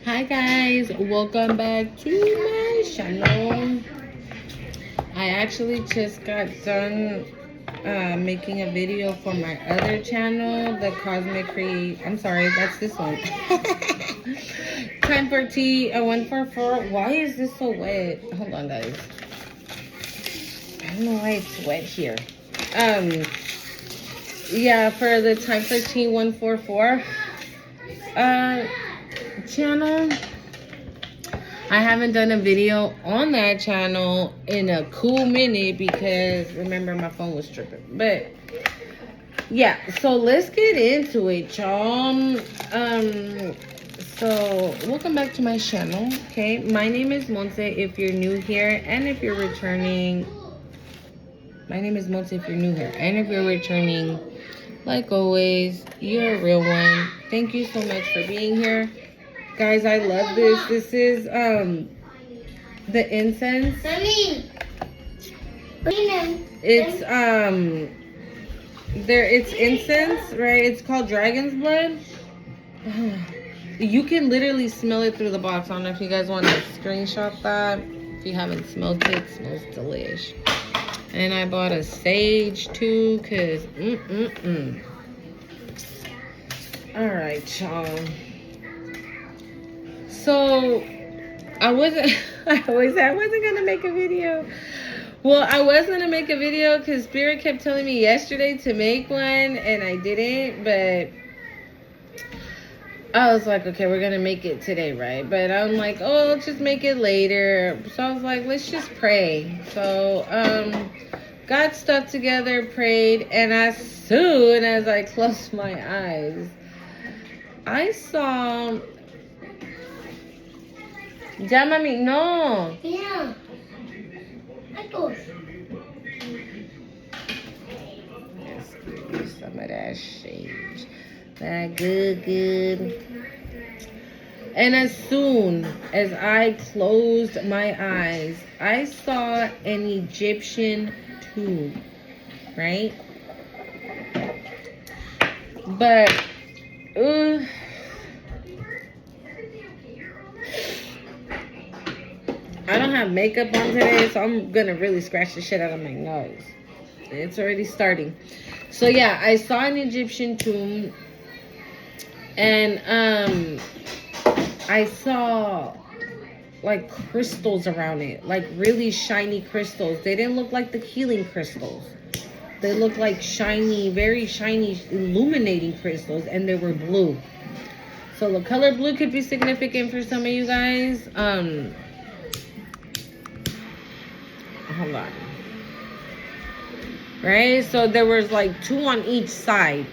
Hi guys, welcome back to my channel. I actually just got done making a video for my other channel, the Cosmic Create. I'm sorry, that's this one. Time for tea, a 144. Why is this so wet? Hold on, guys. I don't know why it's wet here. Yeah, for the Time for Tea 144 channel. I haven't done a video on that channel in a cool minute because remember my phone was tripping. But yeah, so let's get into it, y'all. So welcome back to my channel. Okay, my name is Monse if you're new here, and if you're returning, my name is Monse if you're new here, and if you're returning, like always, you're a real one. Thank you so much for being here. Guys, I love this. This is the incense. It's it's incense, right? It's called dragon's blood. You can literally smell it through the box. I don't know if you guys want to screenshot that. If you haven't smelled it, it smells delish. And I bought a sage too, cause all right, y'all. So I wasn't gonna make a video. Well, I was gonna make a video because Spirit kept telling me yesterday to make one, and I didn't. But I was like, okay, we're gonna make it today, right? But I'm like, oh, let's just make it later. So I was like, let's just pray. So got stuff together, prayed, and as soon as I closed my eyes, I saw. Ya, mami, no. Yeah. Let's give you some of that shade. That good. And as soon as I closed my eyes, I saw an Egyptian tomb, right? But, I don't have makeup on today, so I'm gonna really scratch the shit out of my nose. It's already starting. So yeah, I saw an Egyptian tomb, and I saw like crystals around it, like really shiny crystals. They didn't look like the healing crystals. They looked like shiny, very shiny, illuminating crystals, and they were blue. So the color blue could be significant for some of you guys. Hold on. Right? So there was like two on each side.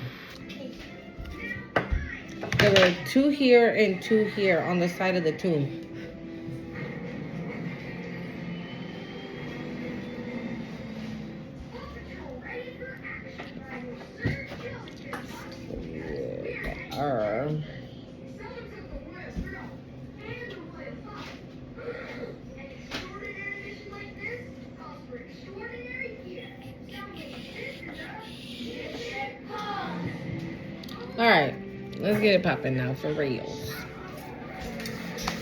There were two here and two here on the side of the tomb. All right, let's get it popping now for reals.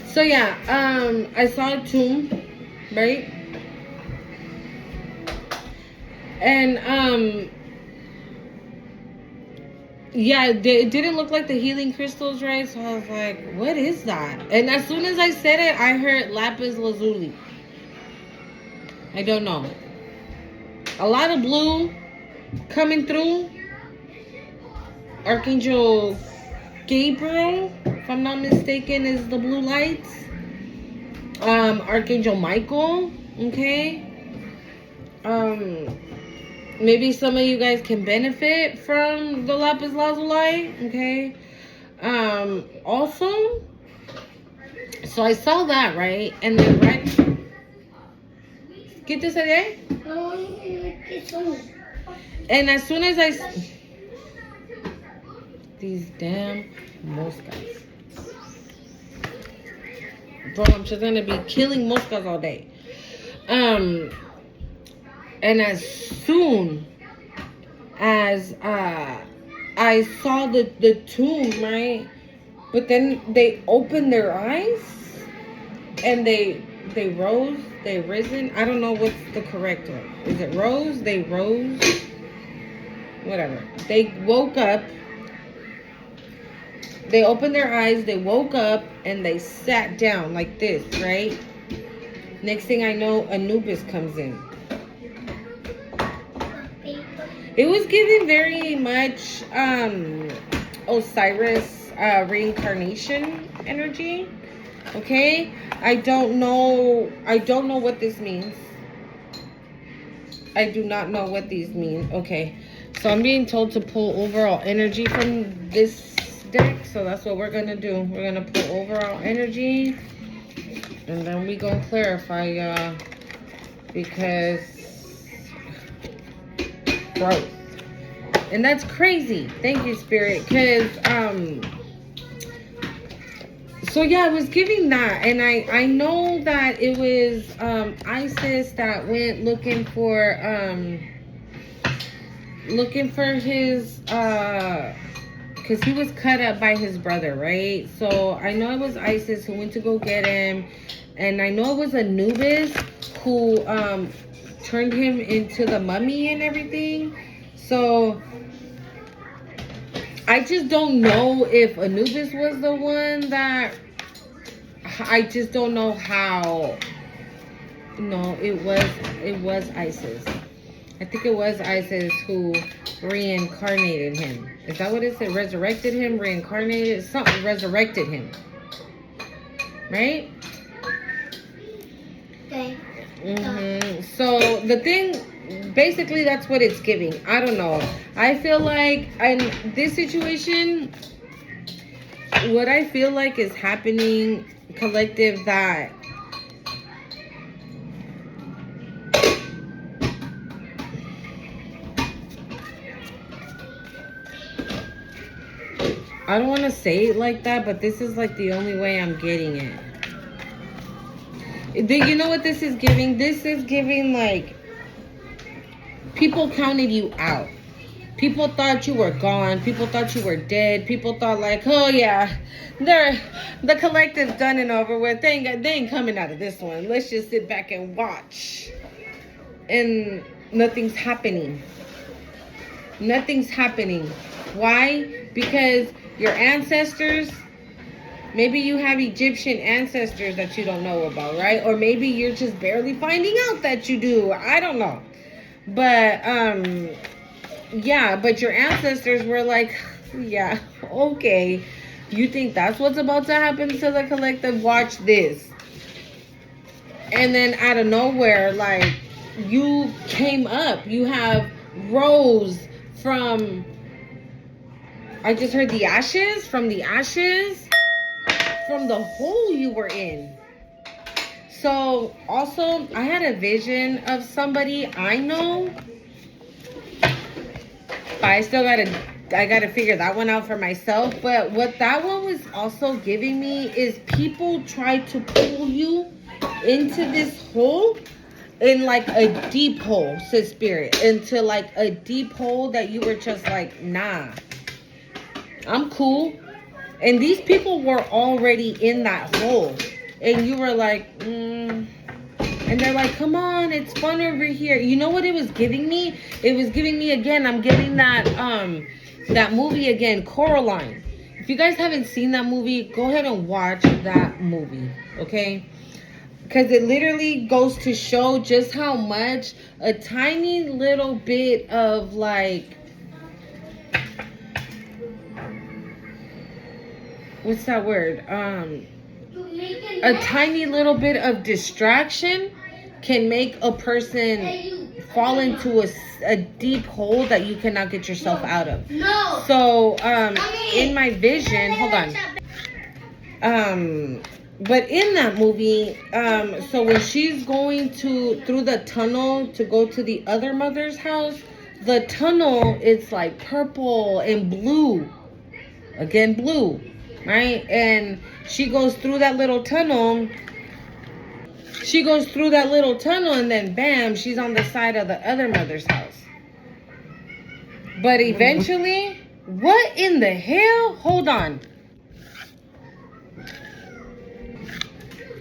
So yeah, I saw a tomb, right? And yeah, it didn't look like the healing crystals, right? So I was like, what is that? And as soon as I said it, I heard lapis lazuli. I don't know. A lot of blue coming through. Archangel Gabriel, if I'm not mistaken, is the blue lights. Archangel Michael, okay. Maybe some of you guys can benefit from the lapis lazuli, okay. Also, so I saw that, right? And then right. ¿Qué te salió? And as soon as these damn moscas. Bro, I'm just gonna be killing moscas all day. And as soon as I saw the tomb, right? But then they opened their eyes and they risen. I don't know what's the correct one. Is it rose? They rose. Whatever. They woke up. They opened their eyes, they woke up, and they sat down like this, right? Next thing I know, Anubis comes in. It was giving very much Osiris reincarnation energy. Okay? I don't know what this means. I do not know what these mean. Okay. So I'm being told to pull overall energy from this deck, so that's what we're gonna do. We're gonna pull overall energy, and then we gonna clarify, because growth, and that's crazy. Thank you, Spirit, because so yeah, I was giving that, and I know that it was Isis that went looking for his because he was cut up by his brother, right? So I know it was Isis who went to go get him. And I know it was Anubis who turned him into the mummy and everything. So I just don't know if Anubis was the one that... I just don't know how... No, it was Isis. I think it was Isis who reincarnated him. Is that what it said? Resurrected him, reincarnated, something, resurrected him. Right? Okay. So the thing, basically that's what it's giving. I don't know. I feel like in this situation, what I feel like is happening, collective, that I don't want to say it like that, but this is like the only way I'm getting it. You know what this is giving? This is giving like people counted you out. People thought you were gone. People thought you were dead. People thought like, oh yeah, the collective's done and over with. They ain't coming out of this one. Let's just sit back and watch. And nothing's happening. Nothing's happening. Why? Because your ancestors, maybe you have Egyptian ancestors that you don't know about, right? Or maybe you're just barely finding out that you do. I don't know. But, yeah, but your ancestors were like, yeah, okay. You think that's what's about to happen to the collective? Watch this. And then out of nowhere, like, you came up. You have rose from... I just heard the ashes, from the hole you were in. So also, I had a vision of somebody I know, but I gotta figure that one out for myself. But what that one was also giving me is people try to pull you into this hole, in like a deep hole, says Spirit, into like a deep hole that you were just like, nah, I'm cool. And these people were already in that hole. And you were like, And they're like, come on, it's fun over here. You know what it was giving me? It was giving me, again, I'm getting that movie again, Coraline. If you guys haven't seen that movie, go ahead and watch that movie, okay? Because it literally goes to show just how much a tiny little bit of like... What's that word? A tiny little bit of distraction can make a person fall into a deep hole that you cannot get yourself out of. No. So, in my vision, hold on. But in that movie, so when she's going through the tunnel to go to the other mother's house, the tunnel is like purple and blue. Again, blue. Right? And she goes through that little tunnel. And then bam, she's on the side of the other mother's house. But eventually, what in the hell? Hold on.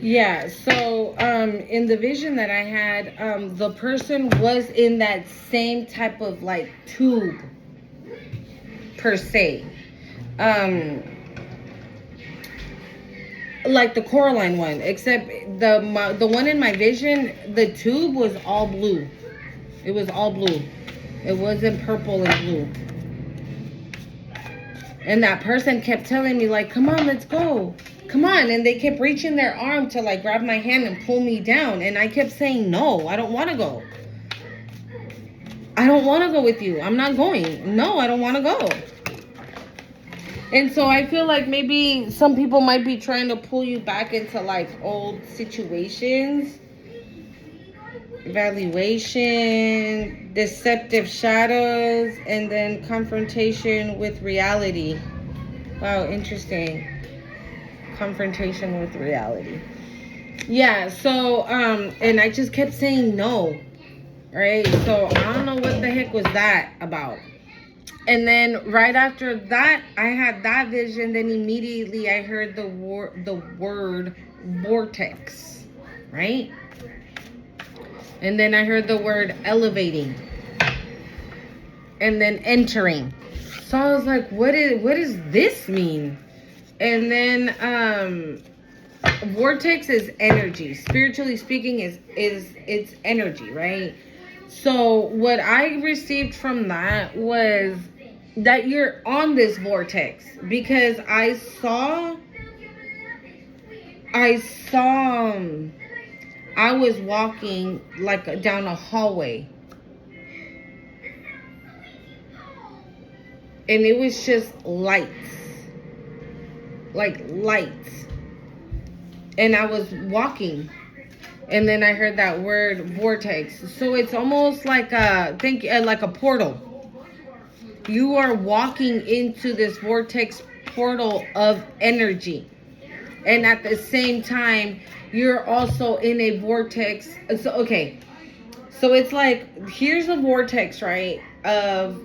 Yeah, so in the vision that I had, the person was in that same type of like tube per se. Like the Coraline one, except the one in my vision, the tube was all blue. It was all blue. It wasn't purple and blue. And that person kept telling me like, "Come on, let's go. Come on." And they kept reaching their arm to like grab my hand and pull me down. And I kept saying, "No, I don't want to go. I don't want to go with you. I'm not going. No, I don't want to go." And so I feel like maybe some people might be trying to pull you back into like old situations. Evaluation, deceptive shadows, and then confrontation with reality. Wow, interesting. Confrontation with reality. Yeah, so and I just kept saying no. Right? So I don't know what the heck was that about. And then right after that, I had that vision. Then immediately I heard the word vortex, right? And then I heard the word elevating, and then entering. So I was like, what does this mean? And then vortex is energy. Spiritually speaking, is it's energy, right? So what I received from that was that you're on this vortex, because I saw I was walking like down a hallway, and it was just lights, like lights, and I was walking, and then I heard that word vortex. So it's almost like like a portal. You are walking into this vortex portal of energy. And at the same time, you're also in a vortex. So, okay. So it's like, here's a vortex, right? Of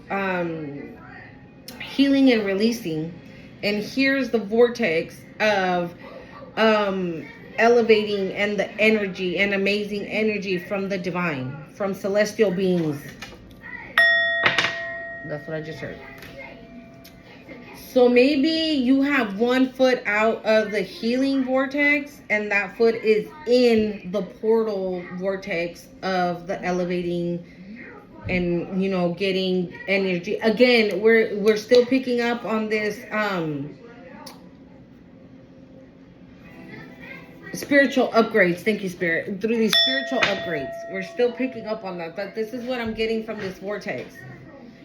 healing and releasing. And here's the vortex of elevating and the energy and amazing energy from the divine, from celestial beings. That's what I just heard. So maybe you have one foot out of the healing vortex, and that foot is in the portal vortex of the elevating and, you know, getting energy. Again, we're still picking up on this spiritual upgrades. Thank you, Spirit. Through these spiritual upgrades, we're still picking up on that. But this is what I'm getting from this vortex.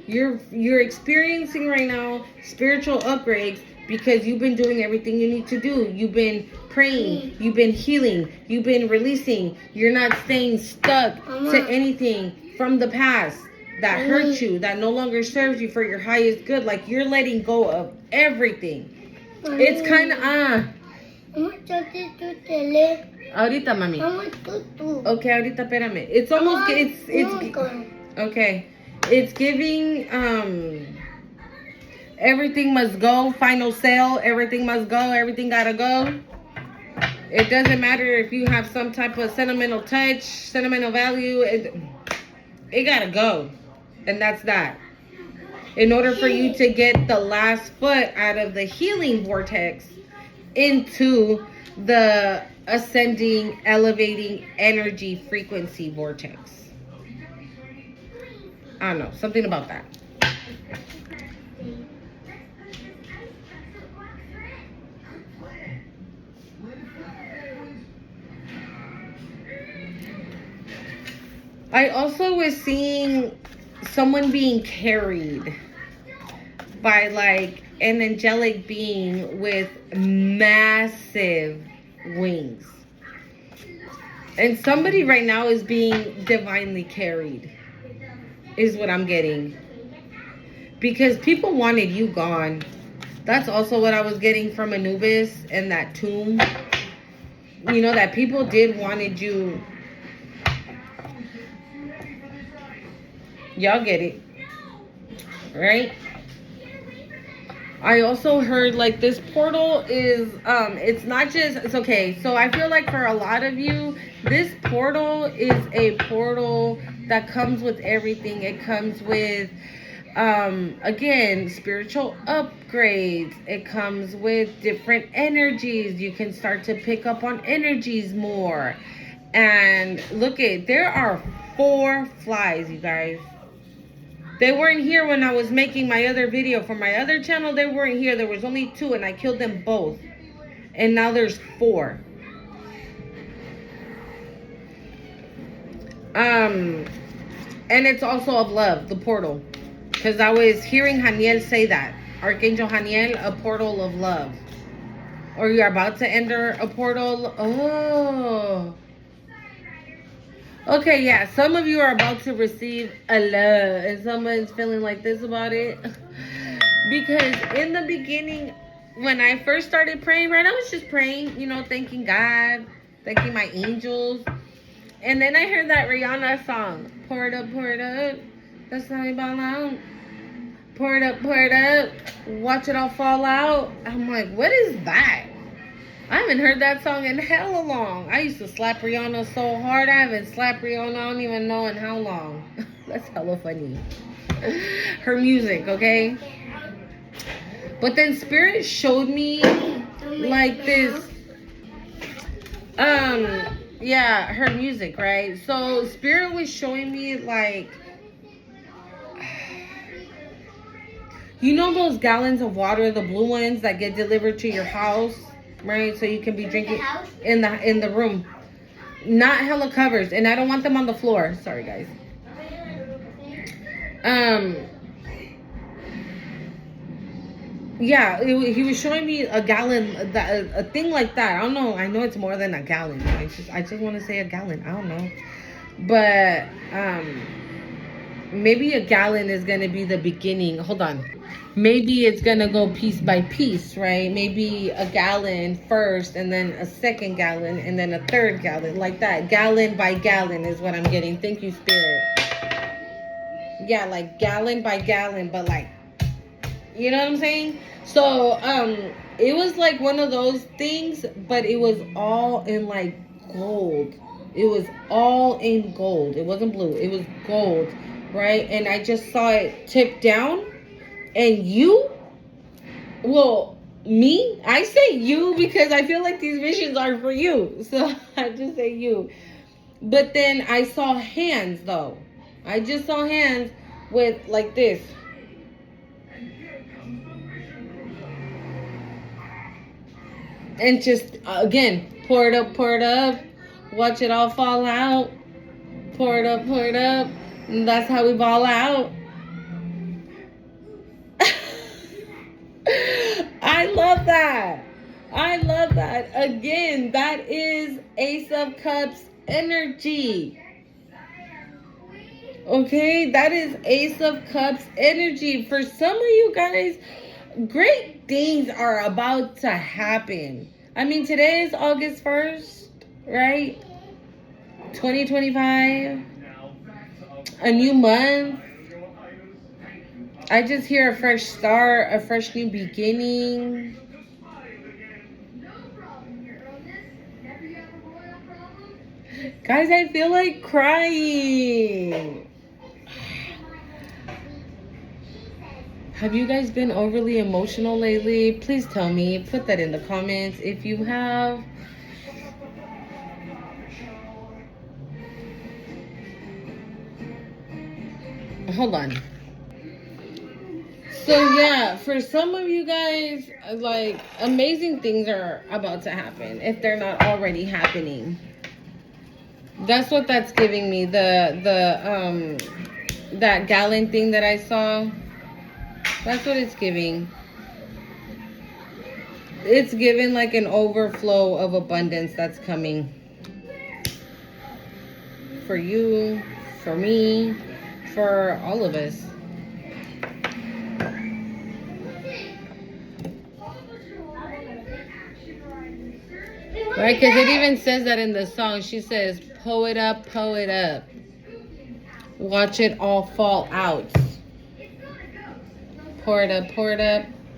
You're experiencing right now spiritual upgrades because you've been doing everything you need to do. You've been praying, you've been healing, you've been releasing. You're not staying stuck to anything from the past that hurt you, that no longer serves you for your highest good. Like, you're letting go of everything. It's kind of ahorita, mami. Okay, ahorita, espérame. It's almost it's okay. It's giving everything must go, final sale, everything must go, everything gotta go. It doesn't matter if you have some type of sentimental touch, sentimental value, it gotta go. And that's that. In order for you to get the last foot out of the healing vortex into the ascending, elevating energy frequency vortex. I don't know, something about that. I also was seeing someone being carried by like an angelic being with massive wings. And somebody right now is being divinely carried, is what I'm getting. Because people wanted you gone. That's also what I was getting from Anubis and that tomb. You know, that people did wanted you. Y'all get it, right? I also heard like this portal is it's not just it's okay. So I feel like for a lot of you, this portal is a portal that comes with everything. It comes with again, spiritual upgrades. It comes with different energies. You can start to pick up on energies more. And look at, there are 4 flies, you guys. They weren't here when I was making my other video for my other channel. They weren't here. There was only 2 and I killed them both. And now there's 4. And it's also of love, the portal. Because I was hearing Haniel say that. Archangel Haniel, a portal of love. Or you're about to enter a portal. Oh. Okay, yeah. Some of you are about to receive a love. And someone's feeling like this about it. Because in the beginning, when I first started praying, right, I was just praying, you know, thanking God, thanking my angels. And then I heard that Rihanna song, pour it up, that's how we ball out. Pour it up, watch it all fall out. I'm like, what is that? I haven't heard that song in hella long. I used to slap Rihanna so hard. I haven't slapped Rihanna, I don't even know in how long. That's hella funny. Her music, okay? But then Spirit showed me like this, yeah, her music, right? So Spirit was showing me like, you know those gallons of water, the blue ones that get delivered to your house, right? So you can be drinking in the room. Not hella covers, and I don't want them on the floor. Sorry, guys. Yeah, he was showing me a gallon, a thing like that. I don't know. I know it's more than a gallon. I just want to say a gallon. I don't know. But maybe a gallon is going to be the beginning. Hold on. Maybe it's going to go piece by piece, right? Maybe a gallon first and then a second gallon and then a third gallon. Like that. Gallon by gallon is what I'm getting. Thank you, Spirit. Yeah, like gallon by gallon, but like, you know what I'm saying? So, it was like one of those things, but it was all in like gold. It was all in gold. It wasn't blue. It was gold, right? And I just saw it tip down. And you, well, me, I say you because I feel like these visions are for you. So I just say you. But then I saw hands, though. I just saw hands with like this. And just, again, pour it up, watch it all fall out, pour it up, and that's how we ball out. I love that. Again, that is Ace of Cups energy. Okay, that is Ace of Cups energy. For some of you guys, great things are about to happen. I mean, today is August 1st, right? 2025. A new month. I just hear a fresh start, a fresh new beginning. Guys, I feel like crying. Have you guys been overly emotional lately? Please tell me. Put that in the comments if you have. Hold on. So yeah, for some of you guys, like, amazing things are about to happen if they're not already happening. That's what that's giving me. That gallon thing that I saw. That's what it's giving. It's giving like an overflow of abundance that's coming. For you, for me, for all of us. Right, because it even says that in the song. She says, pull it up, watch it all fall out. Pour it up,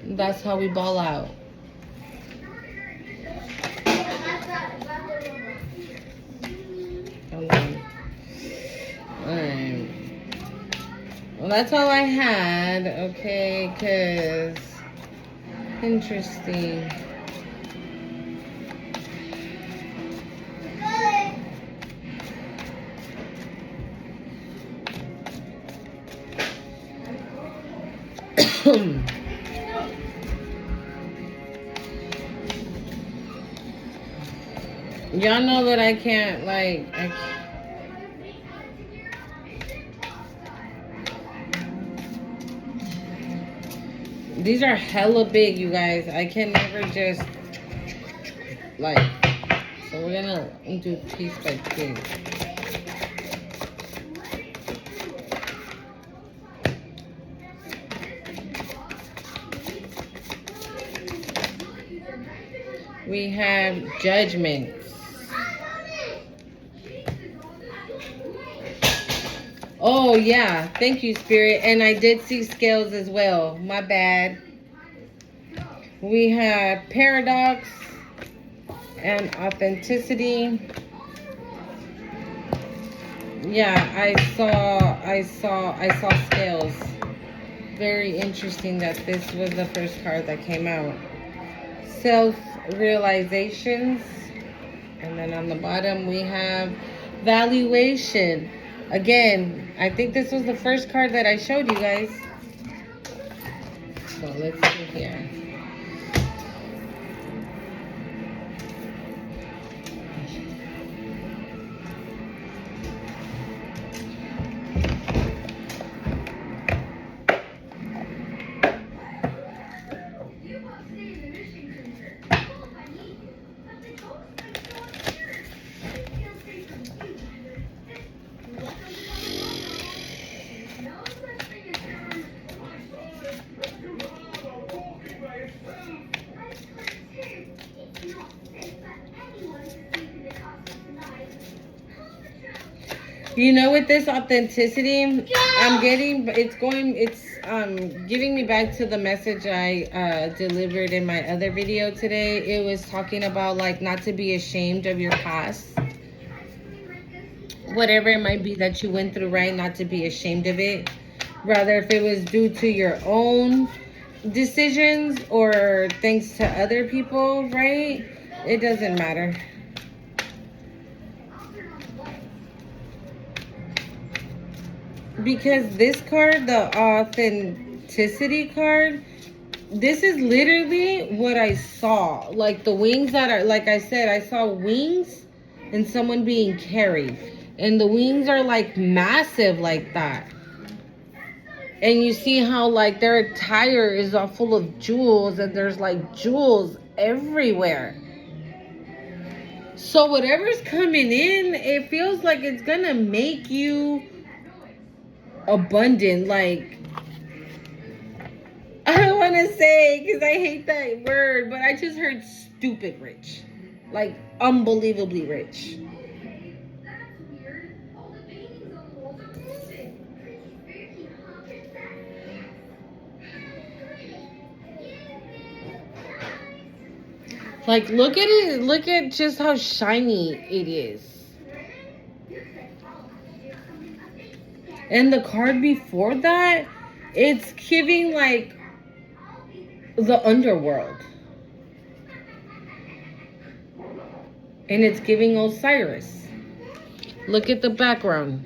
That's how we ball out. Alright. Well, that's all I had, okay, because interesting. Y'all know that I can't, like, these are hella big, you guys. I can never just, like, so we're gonna do piece by piece. We have judgments. Oh, yeah. Thank you, Spirit. And I did see scales as well. My bad. We have paradox and authenticity. Yeah, I saw scales. Very interesting that this was the first card that came out. Self-realizations. And then on the bottom we have valuation. Again, I think this was the first card that I showed you guys. So let's see here. You know, with this authenticity, I'm getting, it's giving me back to the message I delivered in my other video today. It was talking about, like, not to be ashamed of your past. Whatever it might be that you went through, right? Not to be ashamed of it. Rather, if it was due to your own decisions or thanks to other people, right? It doesn't matter. Because this card, the authenticity card, this is literally what I saw. Like the wings that are, like I said, I saw wings and someone being carried. And the wings are like massive like that. And you see how like their attire is all full of jewels and there's like jewels everywhere. So whatever's coming in, it feels like it's gonna make you abundant. Like, I don't want to say because I hate that word, but I just heard stupid rich, like unbelievably rich. Like, look at it, look at just how shiny it is. And the card before that, it's giving like the underworld. And it's giving Osiris. Look at the background.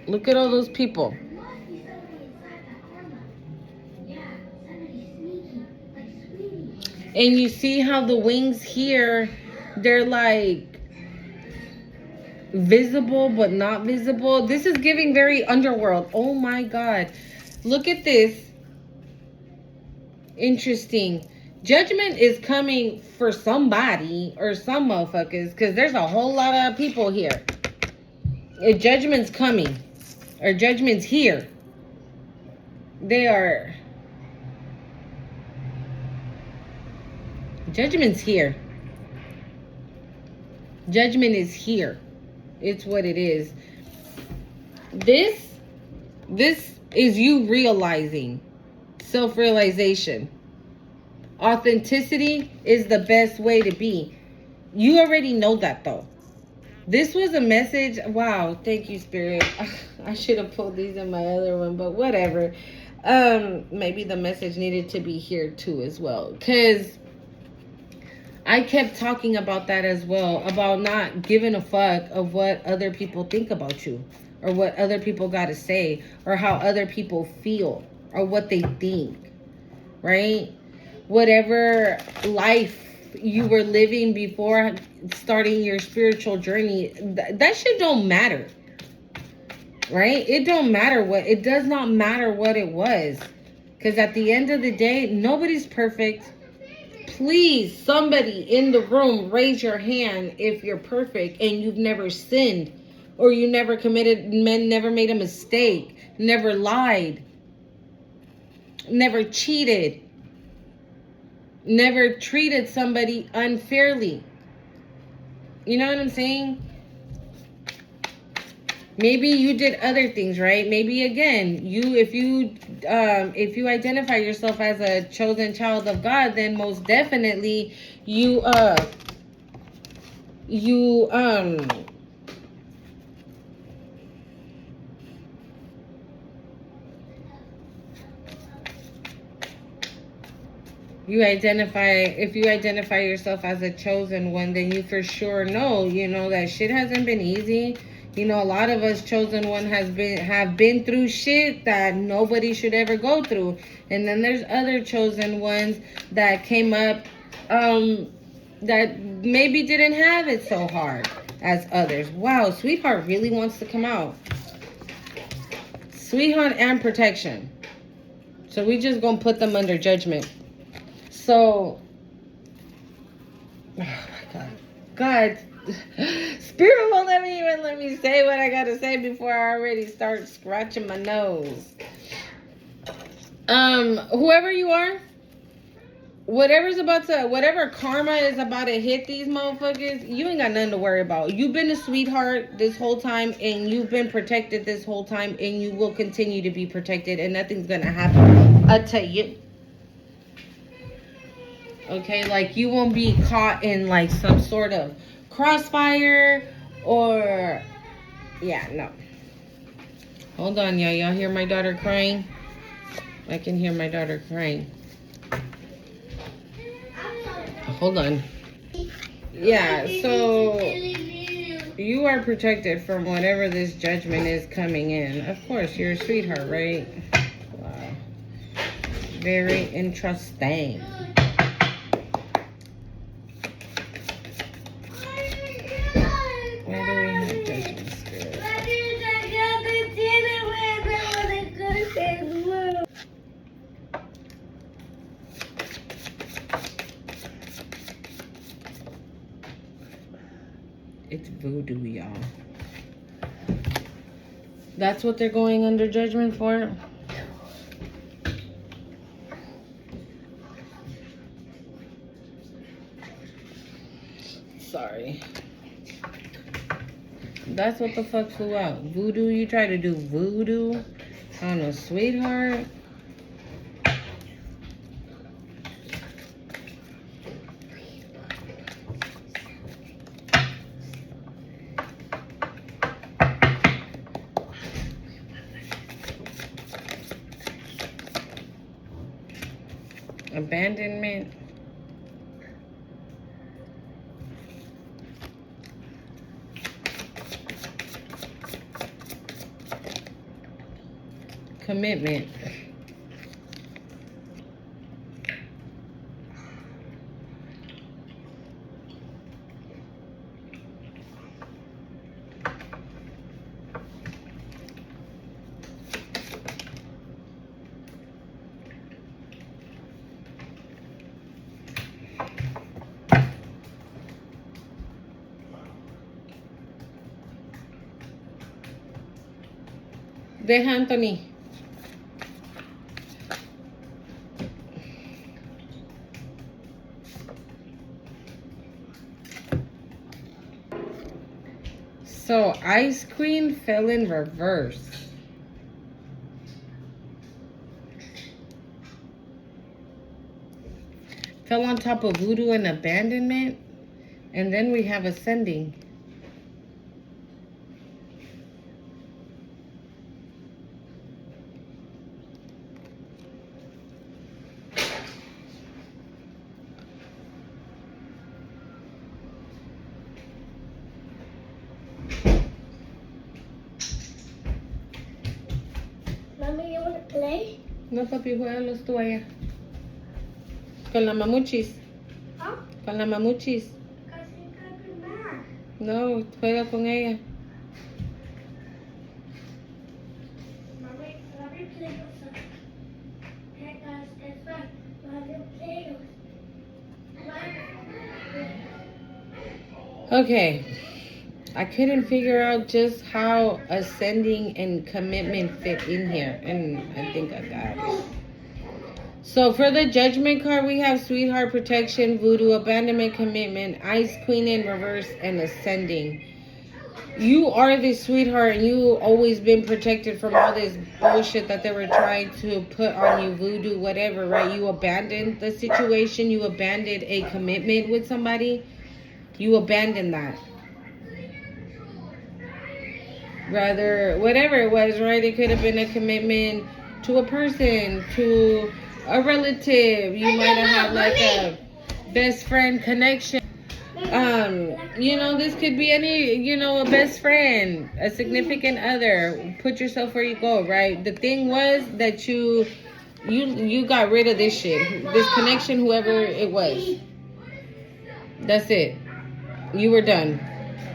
Look at all those people. And you see how the wings here, they're like visible but not visible. This is giving very underworld. Oh my God. Look at this. Interesting. Judgment is coming for somebody or some motherfuckers because there's a whole lot of people here. Judgment's coming. Or judgment's here. They are... Judgment's here. Judgment is here. It's what it is. This is you realizing. Self-realization. Authenticity is the best way to be. You already know that, though. This was a message. Wow, thank you, Spirit. I should have pulled these in my other one, but whatever. Maybe the message needed to be here too as well, because I kept talking about that as well, about not giving a fuck of what other people think about you, or what other people got to say, or how other people feel, or what they think, right? Whatever life you were living before starting your spiritual journey, that shit don't matter, right? It don't matter what, it does not matter what it was, because at the end of the day, nobody's perfect. Please, somebody in the room, raise your hand if you're perfect and you've never sinned, or you never never made a mistake, never lied, never cheated, never treated somebody unfairly. You know what I'm saying? Maybe you did other things, right? Maybe again, if you identify yourself as a chosen child of God, then most definitely you if you identify yourself as a chosen one, then you for sure know, that shit hasn't been easy. A lot of us chosen one have been through shit that nobody should ever go through. And then there's other chosen ones that came up that maybe didn't have it so hard as others. Wow, sweetheart really wants to come out. Sweetheart and protection. So we just gonna put them under judgment. So, oh my God. God, Spirit won't let me say what I gotta say before I already start scratching my nose. Whoever you are, whatever karma is about to hit these motherfuckers, you ain't got nothing to worry about. You've been a sweetheart this whole time, and you've been protected this whole time, and you will continue to be protected, and nothing's gonna happen. I tell you. Okay, like you won't be caught in like some sort of crossfire or no. Hold on, y'all hear my daughter crying? I can hear my daughter crying. Hold on. Yeah, so you are protected from whatever this judgment is coming in. Of course, you're a sweetheart, right? Wow. Very interesting. Where do we have judgment, Spirit? It's voodoo, y'all. That's what they're going under judgment for? Sorry. That's what the fuck flew out. Voodoo? You try to do voodoo on a sweetheart? Abandonment. Commitment. Deja, Anthony. So, Ice Queen fell in reverse. fell on top of voodoo and abandonment. And then we have ascending. Mommy, you want to play? No, papi, juegalos tú allá. Con la mamuchis. Huh? Con la mamuchis. Because you got to be mad. No, juega con ella. Mommy, let me play with some. Hey guys, that's right. Let me play with. Okay. I couldn't figure out just how ascending and commitment fit in here. And I think I got it. So for the judgment card, we have sweetheart, protection, voodoo, abandonment, commitment, ice queen in reverse, and ascending. You are this sweetheart, and you always been protected from all this bullshit that they were trying to put on you, voodoo, whatever, right? You abandoned the situation. You abandoned a commitment with somebody. You abandoned that. Rather, whatever it was, right? It could have been a commitment to a person, to a relative. You might have had like a best friend connection. You know, this could be any, you know, a best friend, a significant other. Put yourself where you go, right? The thing was that you got rid of this shit, this connection, whoever it was. That's it. You were done.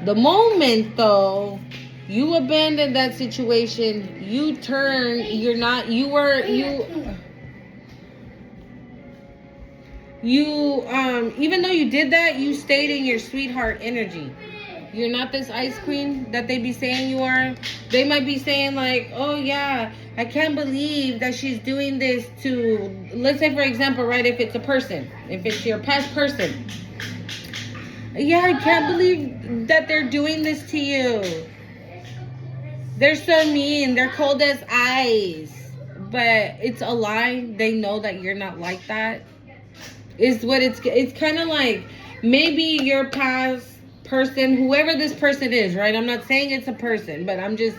The moment though you abandoned that situation, you turn, even though you did that, you stayed in your sweetheart energy. You're not this ice queen that they be saying you are. They might be saying like, oh yeah, I can't believe that she's doing this to, let's say for example, right, if it's a person, if it's your past person. Yeah, I can't believe that they're doing this to you. They're so mean. They're cold as ice. But it's a lie. They know that you're not like that. Is what it's kind of like maybe your past person, whoever this person is, right? I'm not saying it's a person, but I'm just,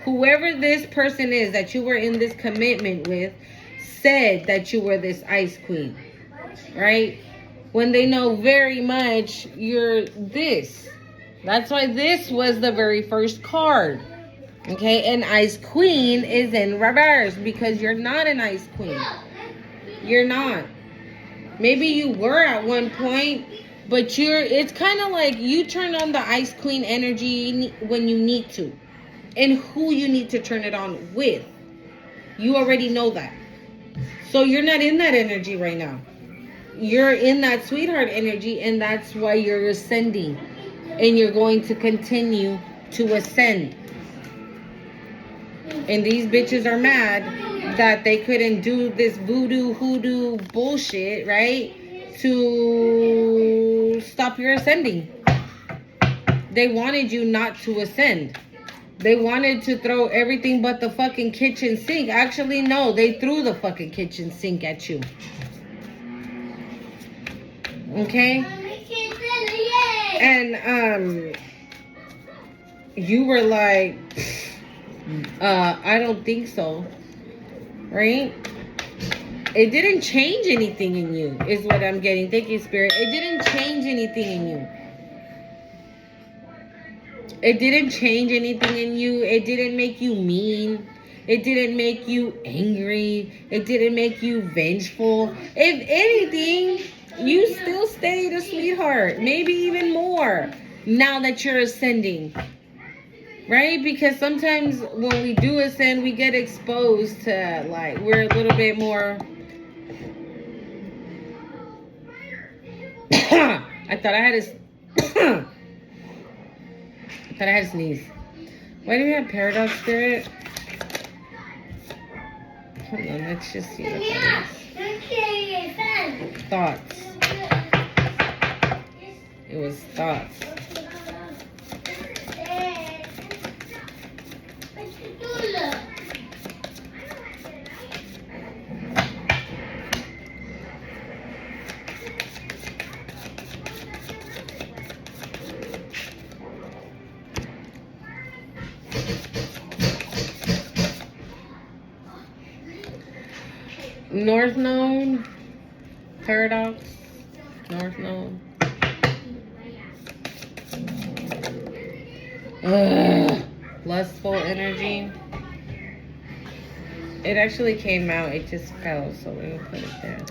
whoever this person is that you were in this commitment with said that you were this ice queen, right? When they know very much you're this. That's why this was the very first card. Okay, and ice queen is in reverse because you're not an ice queen. You're not. Maybe you were at one point, but it's kind of like you turn on the ice queen energy when you need to. And who you need to turn it on with. You already know that. So you're not in that energy right now. You're in that sweetheart energy, and that's why you're ascending. And you're going to continue to ascend. And these bitches are mad that they couldn't do this voodoo, hoodoo bullshit, right? To stop your ascending. They wanted you not to ascend. They wanted to throw everything but the fucking kitchen sink. Actually, no, they threw the fucking kitchen sink at you. Okay? And, you were like, I don't think so. Right? It didn't change anything in you, is what I'm getting. Thank you, Spirit. It didn't change anything in you. It didn't change anything in you. It didn't make you mean. It didn't make you angry. It didn't make you vengeful. If anything, you still stayed a sweetheart. Maybe even more now that you're ascending. Right? Because sometimes when we do ascend, we get exposed to, like, we're a little bit more... I thought I had to sneeze. Why do we have paradox, Spirit? Hold on, let's just see what that is. Thoughts. It was thoughts. North Node, Paradox, North Node. Ugh. Lustful energy. It actually came out, it just fell, so we're gonna put it there.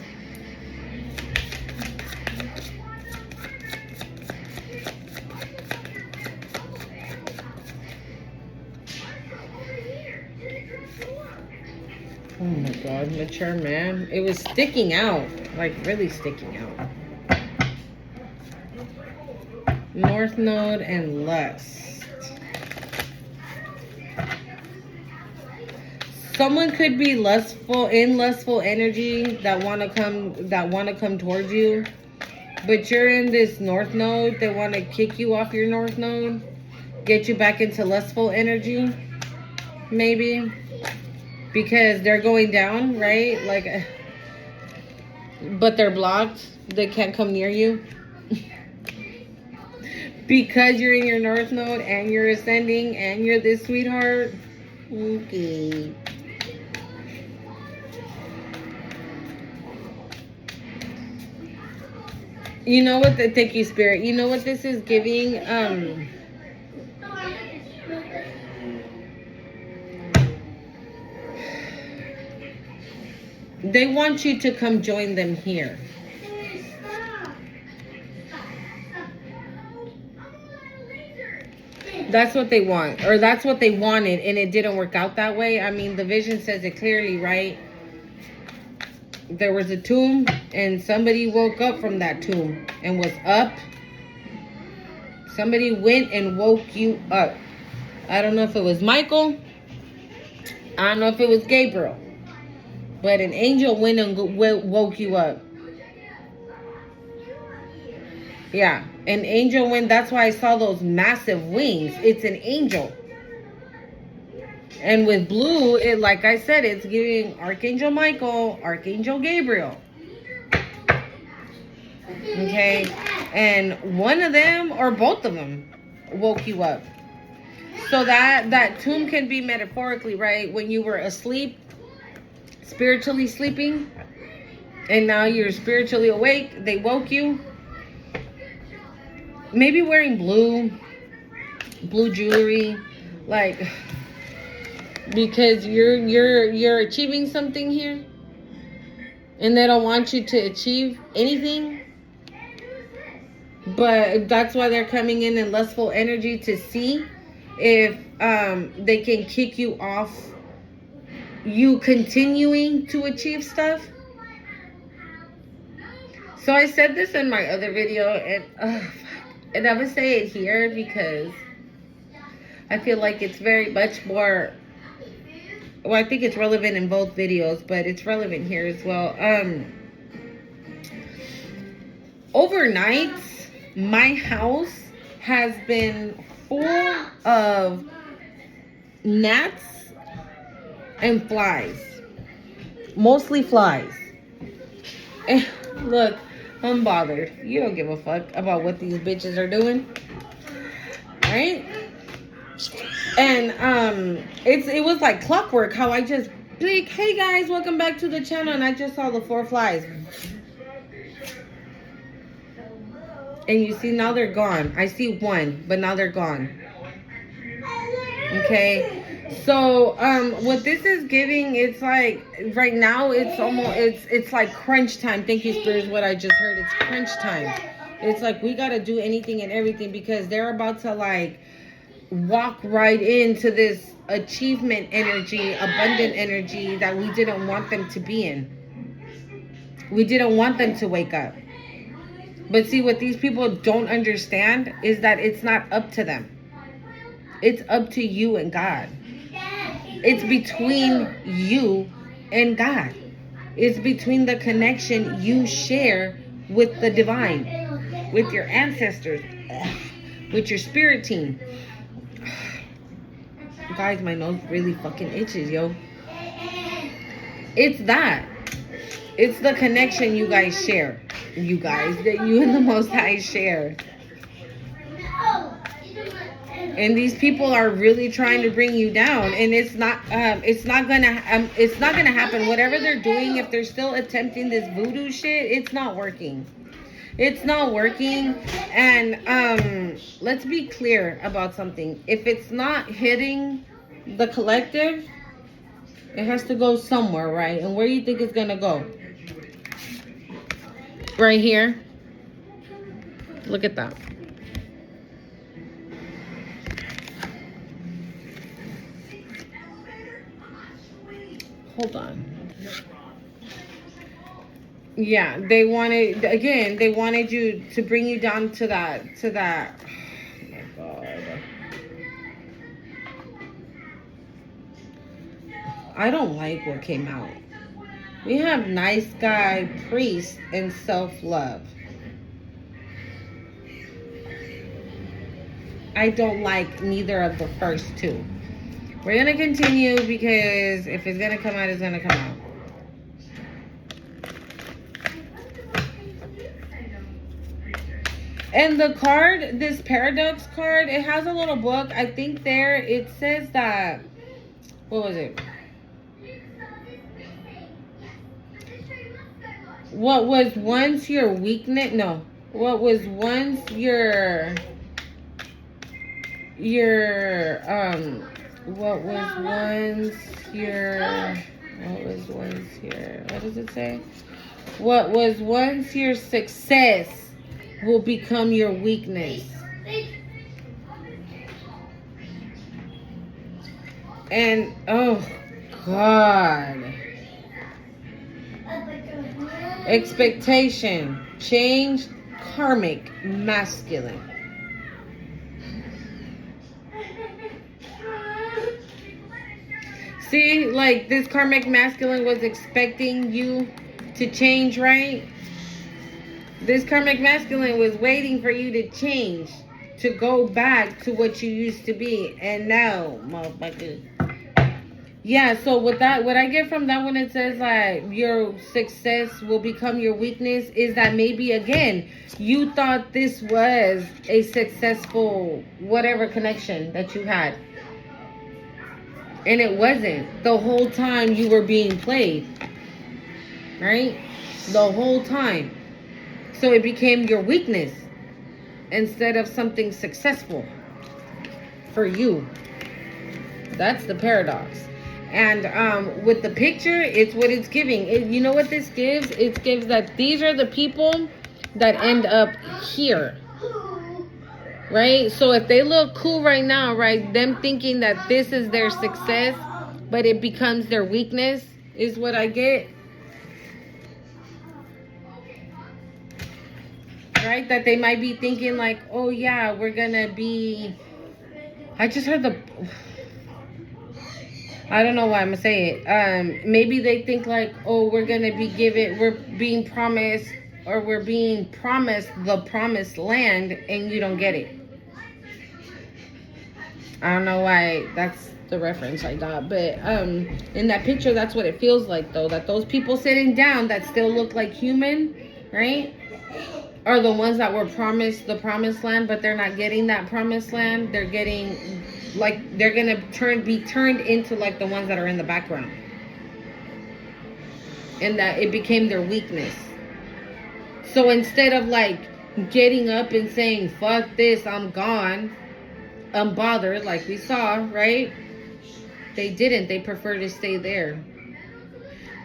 Oh my god, mature man. It was sticking out, like really sticking out. North Node and lust. Someone could be lustful energy that want to come towards you, but you're in this North Node. They want to kick you off your North Node, get you back into lustful energy, maybe, because they're going down, right? Like, but they're blocked. They can't come near you. Because you're in your North Node and you're ascending and you're this sweetheart. Okay. You know what? Thank you, Spirit. You know what this is giving? They want you to come join them here. That's what they want, or that's what they wanted, and it didn't work out that way. I mean, the vision says it clearly, right? There was a tomb, and somebody woke up from that tomb and was up. Somebody went and woke you up. I don't know if it was Michael. I don't know if it was Gabriel. But an angel went and woke you up. Yeah, an angel went. That's why I saw those massive wings. It's an angel. And with blue, it, like I said, it's giving Archangel Michael, Archangel Gabriel. Okay? And one of them or both of them woke you up. So that tomb can be metaphorically, right? When you were asleep, spiritually sleeping, and now you're spiritually awake, they woke you. Maybe wearing blue jewelry, like, because you're achieving something here, and they don't want you to achieve anything. But that's why they're coming in lustful energy to see if they can kick you off you continuing to achieve stuff. So I said this in my other video, and I would say it here because I feel like it's very much more, well, I think it's relevant in both videos, but it's relevant here as well. Overnight, my house has been full of gnats and flies. Mostly flies. And look, I'm bothered. You don't give a fuck about what these bitches are doing. Right? And it was like clockwork how I just like, hey guys, welcome back to the channel, and I just saw the 4 flies. And you see, now they're gone. I see one, but now they're gone. Okay? So, what this is giving, it's like, right now, it's almost, it's like crunch time. Thank you, Spirit, is what I just heard. It's crunch time. It's like, we gotta do anything and everything because they're about to, like, walk right into this achievement energy, abundant energy that we didn't want them to be in. We didn't want them to wake up. But see, what these people don't understand is that it's not up to them. It's up to you and God. It's between you and God. It's between the connection you share with the divine, with your ancestors, with your spirit team. Guys, my nose really fucking itches, yo. It's that. It's the connection you guys share. You guys, that you and the Most High share. And these people are really trying to bring you down, and it's not gonna happen. Whatever they're doing, if they're still attempting this voodoo shit, it's not working. It's not working. And let's be clear about something. If it's not hitting the collective, it has to go somewhere, right? And where do you think it's gonna go? Right here. Look at that. Hold on. Yeah, they wanted you to bring you down to that. Oh my God. I don't like what came out. We have nice guy, priest, and self-love. I don't like neither of the first two. We're going to continue because if it's going to come out, it's going to come out. And the card, this paradox card, it has a little book. I think there it says that, what was it? What was once your weakness? No. What was once your what does it say? What was once your success will become your weakness. And oh God. Expectation, change, karmic, masculine. See, like this karmic masculine was expecting you to change, right? This karmic masculine was waiting for you to change, to go back to what you used to be. And now, motherfucker. Yeah, so what I get from that when it says like your success will become your weakness is that maybe again you thought this was a successful whatever connection that you had. And it wasn't. The whole time you were being played. Right? The whole time. So it became your weakness instead of something successful for you. That's the paradox. And with the picture, it's what it's giving. You know what this gives? It gives that these are the people that end up here. Right? So if they look cool right now, right, them thinking that this is their success, but it becomes their weakness, is what I get. Right? That they might be thinking like, oh yeah, we're gonna be... I just heard the... I don't know why I'm gonna say it. Maybe they think like, oh, we're being promised the promised land, and you don't get it. I don't know why that's the reference I got, but in that picture, that's what it feels like, though. That those people sitting down that still look like human, right, are the ones that were promised the promised land, but they're not getting that promised land. They're getting like they're gonna be turned into like the ones that are in the background, and that it became their weakness. So instead of like getting up and saying fuck this, I'm gone, unbothered, like we saw, right? They didn't. They prefer to stay there.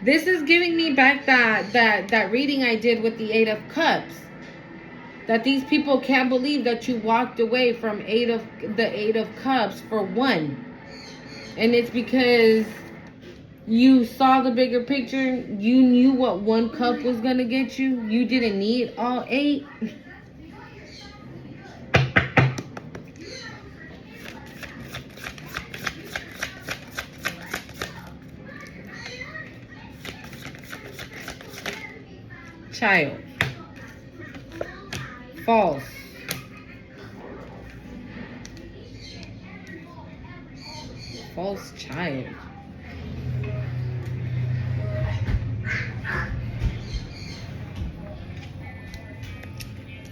This is giving me back that reading I did with the 8 of Cups. That these people can't believe that you walked away from the 8 of Cups for 1. And it's because you saw the bigger picture. You knew what 1 cup was going to get you. You didn't need all 8. Child. False. False child.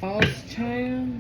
False child.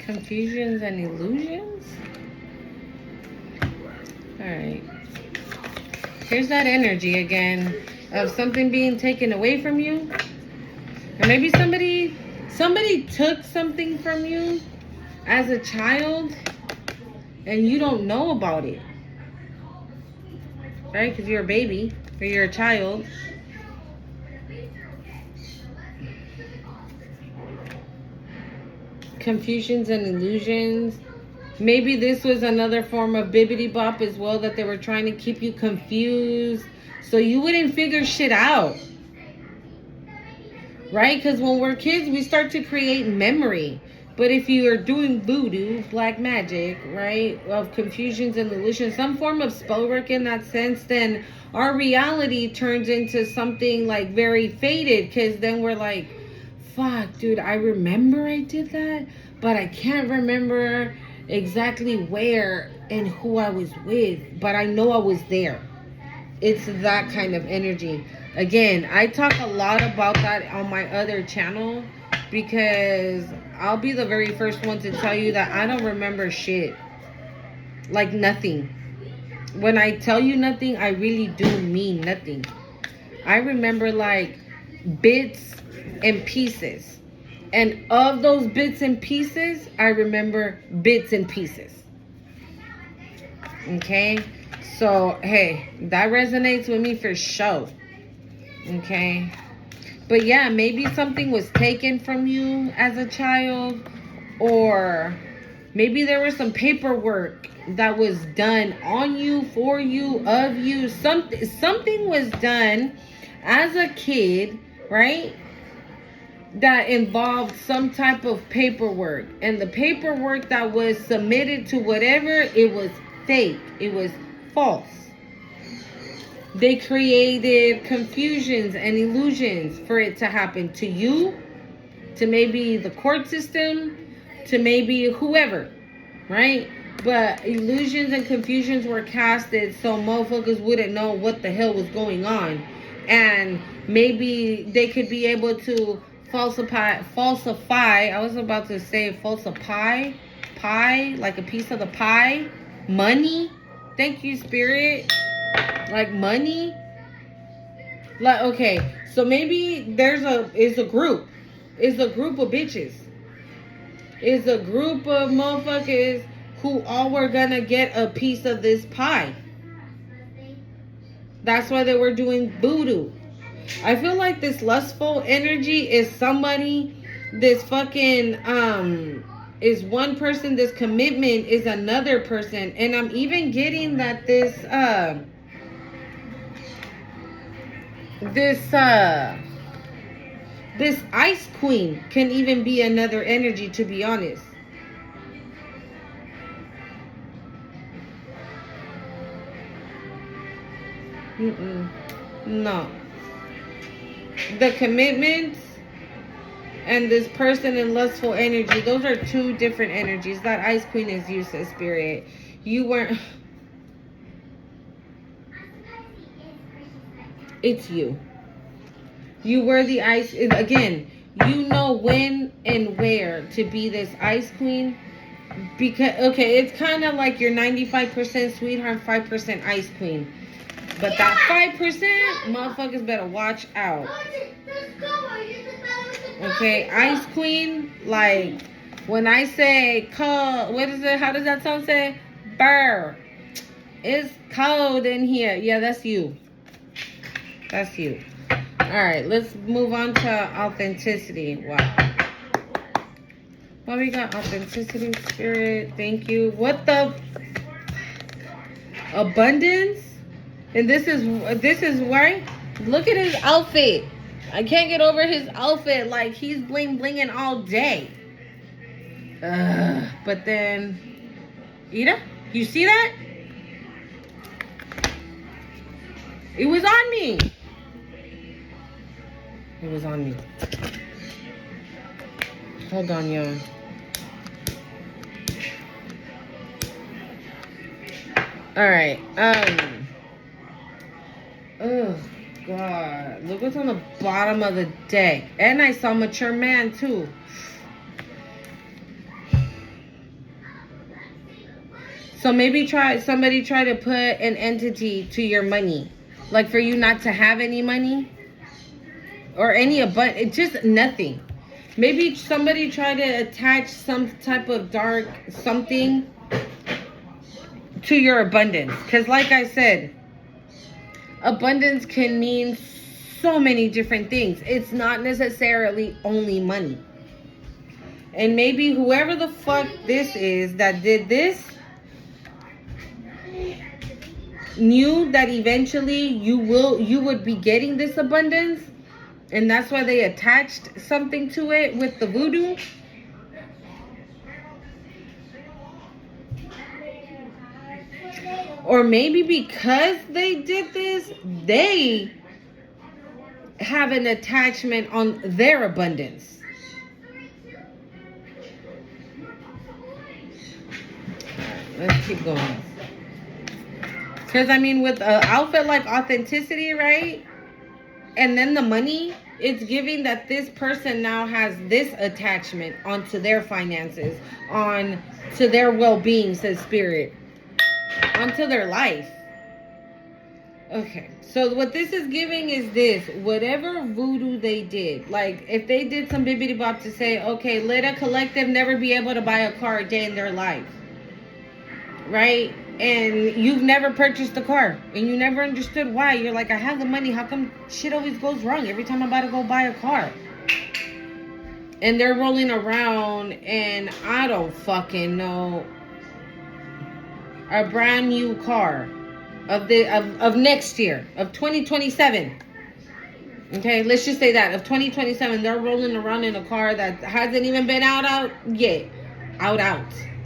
Confusions and illusions? Alright. Here's that energy again of something being taken away from you. And maybe somebody took something from you as a child and you don't know about it. Right? Because you're a baby or you're a child. Confusions and illusions. Maybe this was another form of bibbity bop as well, that they were trying to keep you confused so you wouldn't figure shit out. Right? Because when we're kids, we start to create memory. But if you are doing voodoo, black magic, right, of confusions and illusions, some form of spell work in that sense, then our reality turns into something like very faded. Because then we're like, fuck, dude, I remember I did that, but I can't remember exactly where and who I was with, but I know I was there. It's that kind of energy. Again, I talk a lot about that on my other channel because I'll be the very first one to tell you that I don't remember shit. Like nothing. When I tell you nothing, I really do mean nothing. I remember like bits and pieces. And of those bits and pieces, I remember bits and pieces. Okay? So, hey, that resonates with me for sure. Okay? But yeah, maybe something was taken from you as a child, or maybe there was some paperwork that was done on you, for you, of you. Something was done as a kid, right? That involved some type of paperwork. And the paperwork that was submitted to whatever, it was fake. It was false. They created confusions and illusions for it to happen to you, to maybe the court system, to maybe whoever, right? But illusions and confusions were casted so motherfuckers wouldn't know what the hell was going on. And maybe they could be able to falsify, I was about to say falsify, pie, like a piece of the pie, money. Thank you, Spirit. Like money. Like, okay, so maybe it's a group of bitches. It's a group of motherfuckers who all were gonna get a piece of this pie. That's why they were doing voodoo. I feel like this lustful energy is somebody, this fucking, is one person, this commitment is another person. And I'm even getting that this ice queen can even be another energy, to be honest. No. The commitment and this person in lustful energy, those are two different energies. That ice queen is useless, Spirit. You weren't... It's you. You were the ice... Again, you know when and where to be this ice queen. Because, okay, it's kind of like you're 95% sweetheart, 5% ice queen. But that 5%, motherfuckers better watch out. Okay, ice queen, like, when I say cold, what is it? How does that song say? Burr. It's cold in here. Yeah, that's you. That's you. Alright, let's move on to authenticity. Wow. Well, we got authenticity, Spirit. Thank you. What the? Abundance? And this is why. Look at his outfit. I can't get over his outfit. Like, he's bling blinging all day. But then, Ida, you see that? It was on me. It was on me. Hold on, y'all. All right. Oh God! Look what's on the bottom of the deck, and I saw mature man too. So maybe somebody try to put an entity to your money. Like for you not to have any money. Or any, but it's just nothing. Maybe somebody try to attach some type of dark something to your abundance. Because like I said, abundance can mean so many different things. It's not necessarily only money. And maybe whoever the fuck this is that did this knew that eventually you would be getting this abundance, and that's why they attached something to it with the voodoo. Or maybe because they did this, they have an attachment on their abundance. Let's keep going. Because, I mean, with an outfit like authenticity, right? And then the money, it's giving that this person now has this attachment onto their finances, on to their well-being, says spirit, onto their life. Okay, so what this is giving is this: whatever voodoo they did, like if they did some bibbidi bop to say, okay, let a collective never be able to buy a car a day in their life, right? And you've never purchased a car and you never understood why. You're like, I have the money, how come shit always goes wrong every time I'm about to go buy a car? And they're rolling around and I don't fucking know, a brand new car of next year, of 2027. Okay, let's just say that of 2027, they're rolling around in a car that hasn't even been out yet. Out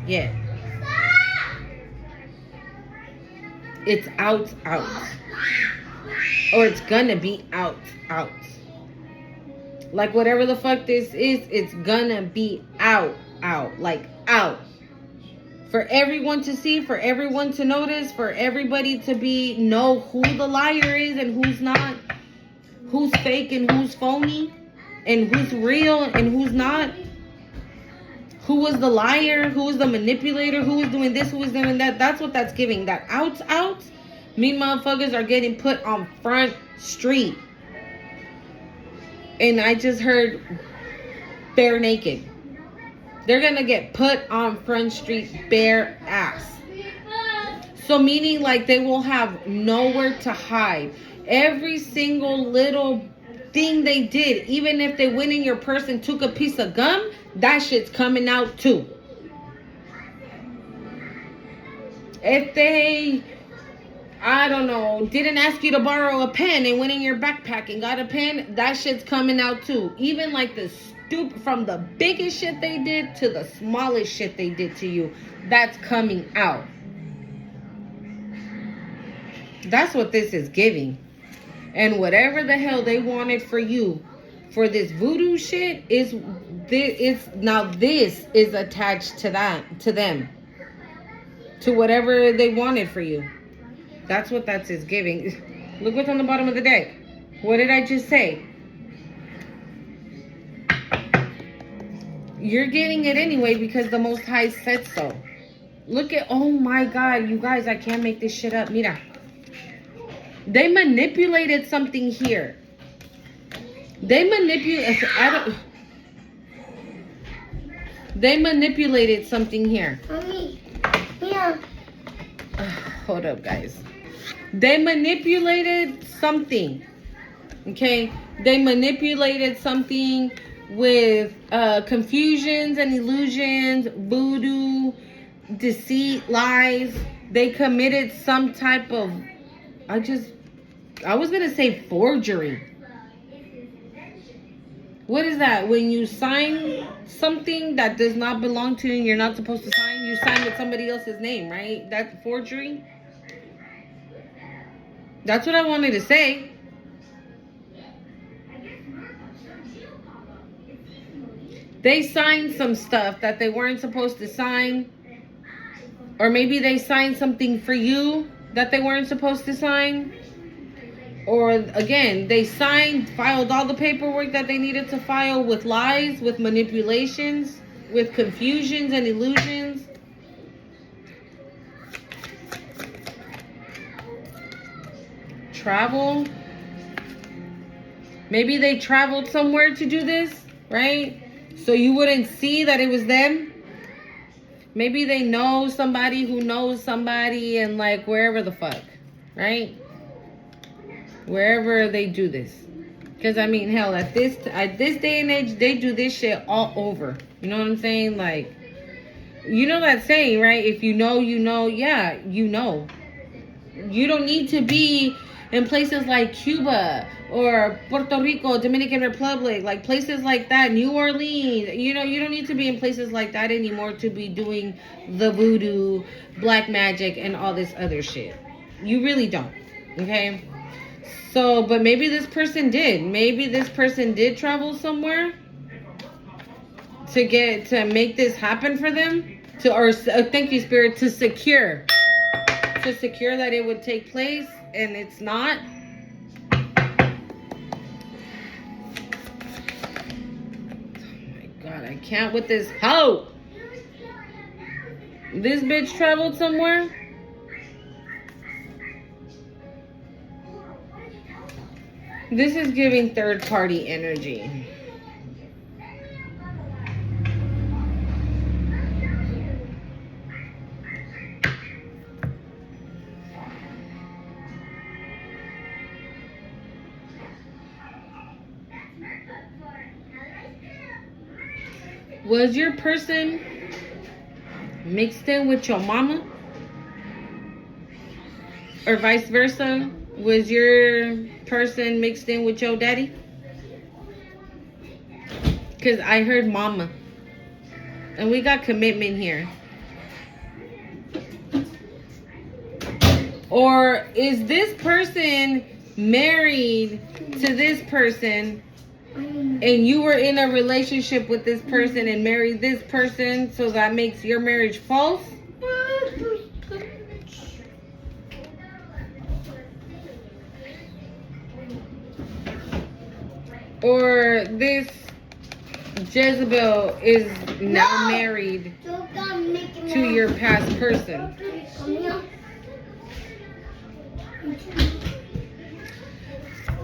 yet. It's out. Or it's gonna be out. Like whatever the fuck this is, it's gonna be out. Like out. For everyone to see, for everyone to notice, for everybody to know who the liar is and who's not, who's fake and who's phony, and who's real and who's not. Who was the liar? Who was the manipulator? Who was doing this? Who was doing that? That's what that's giving. That out. Mean motherfuckers are getting put on Front Street. And I just heard bare naked. They're gonna get put on Front Street bare ass. So meaning like they will have nowhere to hide. Every single little thing they did, even if they went in your purse and took a piece of gum, that shit's coming out too. If they, I don't know, didn't ask you to borrow a pen and went in your backpack and got a pen, that shit's coming out too. Even like the from the biggest shit they did to the smallest shit they did to you, that's coming out. That's what this is giving. And whatever the hell they wanted for you, for this voodoo shit, this is attached to them. To whatever they wanted for you. That's what that is giving. Look what's on the bottom of the deck. What did I just say? You're getting it anyway because the Most High said so. Look at, oh my God, you guys, I can't make this shit up. Mira. They manipulated something here. They manipulated something here. Mommy, yeah. Hold up, guys. They manipulated something. Okay? They manipulated something with confusions and illusions, voodoo, deceit, lies. They committed some type of, I was going to say forgery. What is that? When you sign something that does not belong to you and you're not supposed to sign, you sign with somebody else's name, right? That's forgery. That's what I wanted to say. They signed some stuff that they weren't supposed to sign. Or maybe they signed something for you that they weren't supposed to sign. Or again, they filed all the paperwork that they needed to file with lies, with manipulations, with confusions and illusions. travel. Maybe they traveled somewhere to do this, right? So you wouldn't see that it was them. Maybe they know somebody who knows somebody, and like wherever the fuck, right? Wherever they do this. Because I mean, hell, at this day and age, they do this shit all over. You know what I'm saying? Like, you know that saying, right? If you know, you know. Yeah, you know. You don't need to be in places like Cuba or Puerto Rico, Dominican Republic, like places like that, New Orleans. You know, you don't need to be in places like that anymore to be doing the voodoo, black magic, and all this other shit. You really don't. Okay? So, but maybe this person did. Maybe this person did travel somewhere to make this happen for them. Thank you, Spirit, to secure that it would take place, and it's not. Oh my God, I can't with this hoe. This bitch traveled somewhere. This is giving third party energy. Was your person mixed in with your mama? Or vice versa? Was your person mixed in with your daddy? Because I heard mama. And we got commitment here. Or is this person married to this person, and you were in a relationship with this person and married this person, so that makes your marriage false? Or this Jezebel is now married to your past person?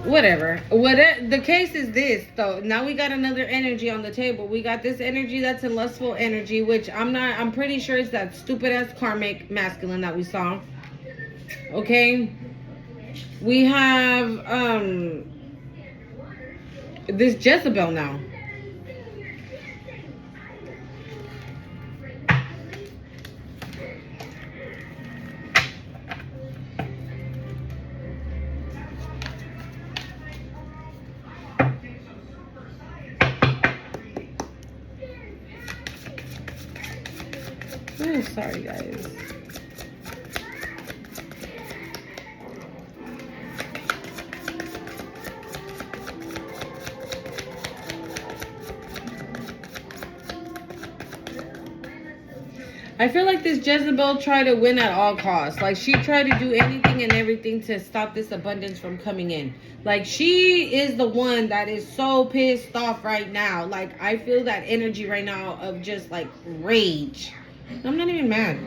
Whatever. The case is this, though. Now we got another energy on the table. We got this energy that's a lustful energy, which I'm pretty sure it's that stupid ass karmic masculine that we saw. Okay? We have this Jezebel now. Oh, sorry, guys. I feel like this Jezebel tried to win at all costs. Like, she tried to do anything and everything to stop this abundance from coming in. Like, she is the one that is so pissed off right now. Like, I feel that energy right now of just, like, rage. I'm not even mad.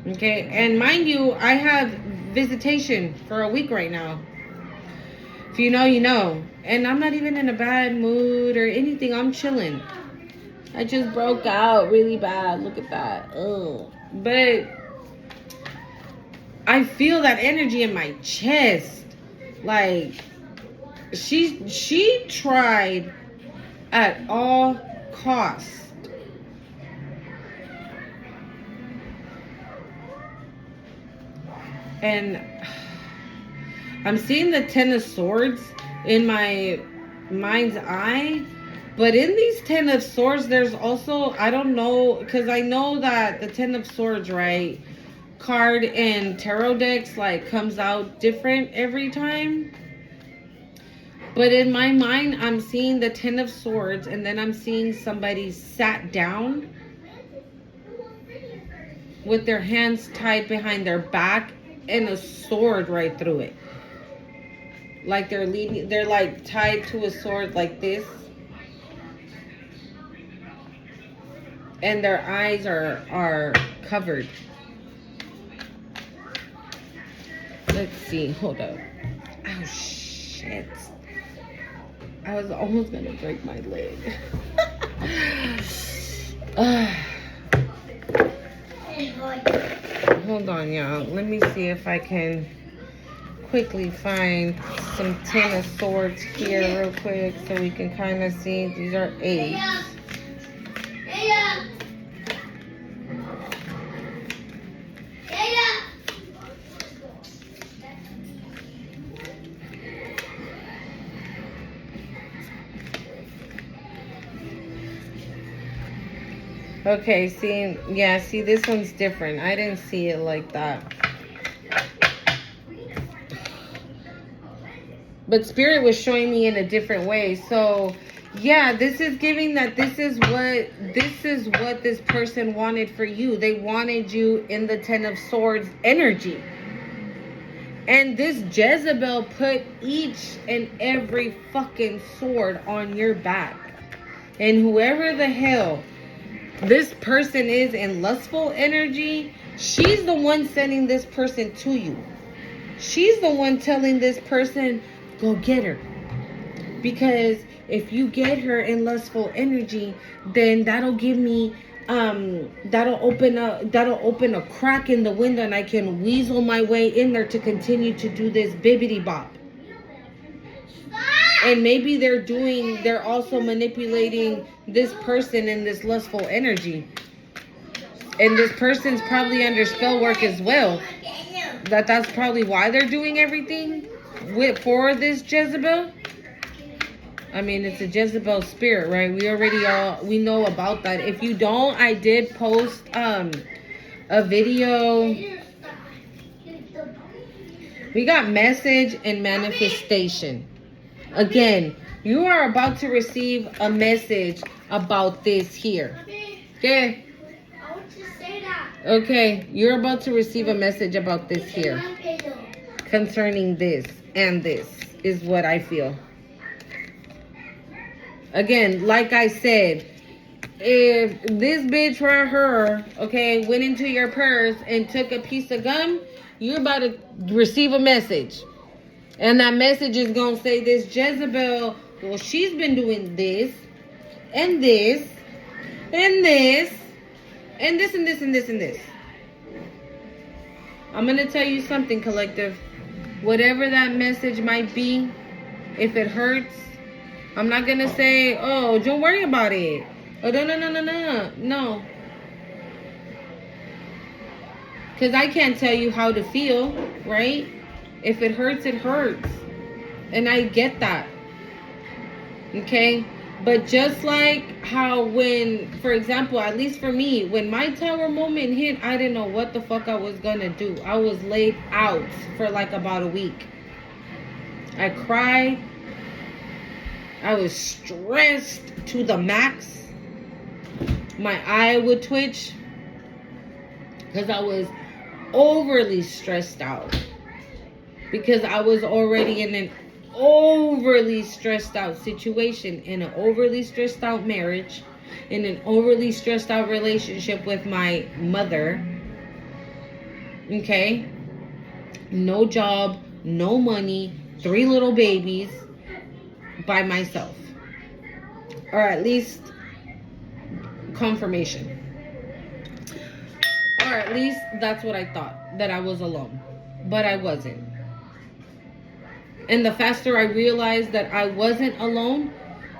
Okay? And mind you, I have visitation for a week right now. If you know, you know. And I'm not even in a bad mood or anything. I'm chilling. I just broke out really bad. Look at that. Ugh. But I feel that energy in my chest. Like, she tried at all costs. And I'm seeing the Ten of Swords in my mind's eye. But in these Ten of Swords, there's also, I don't know, because I know that the Ten of Swords, right, card in tarot decks, like, comes out different every time. But in my mind, I'm seeing the Ten of Swords, and then I'm seeing somebody sat down with their hands tied behind their back and a sword right through it. Like they're like tied to a sword like this. And their eyes are covered. Let's see. Hold up. Oh, shit. I was almost gonna break my leg. Hold on, y'all. Let me see if I can quickly find some Ten of Swords here real quick so we can kind of see. These are eights. Okay, see, yeah, see, this one's different. I didn't see it like that. But Spirit was showing me in a different way. So, yeah, this is giving that this is what this person wanted for you. They wanted you in the Ten of Swords energy. And this Jezebel put each and every fucking sword on your back. And whoever the hell this person is in lustful energy, she's the one sending this person to you. She's the one telling this person, go get her. Because if you get her in lustful energy, then that'll give me that'll open a crack in the window and I can weasel my way in there to continue to do this bibbity bop. And maybe they're also manipulating this person in this lustful energy. And this person's probably under spell work as well. That's probably why they're doing everything for this Jezebel. I mean, it's a Jezebel spirit, right? We know about that. If you don't, I did post a video. We got message and manifestation. Again, you are about to receive a message about this here. Okay? I want to say that. Okay, you're about to receive a message about this here. Concerning this and this is what I feel. Again, like I said, if this bitch right here, okay, went into your purse and took a piece of gum, you're about to receive a message. And that message is going to say this Jezebel, well, she's been doing this, and this, and this, and this, and this, and this, and this. I'm going to tell you something, collective. Whatever that message might be, if it hurts, I'm not going to say, oh, don't worry about it. Oh, no. Because I can't tell you how to feel, right? If it hurts, it hurts. And I get that. Okay? But just like how when, for example, at least for me, when my tower moment hit, I didn't know what the fuck I was going to do. I was laid out for like about a week. I cried. I was stressed to the max. My eye would twitch because I was overly stressed out. Because I was already in an overly stressed out situation, in an overly stressed out marriage, in an overly stressed out relationship with my mother. Okay? No job, no money, 3 little babies by myself. Or at least confirmation. Or at least that's what I thought, that I was alone. But I wasn't. And the faster I realized that I wasn't alone,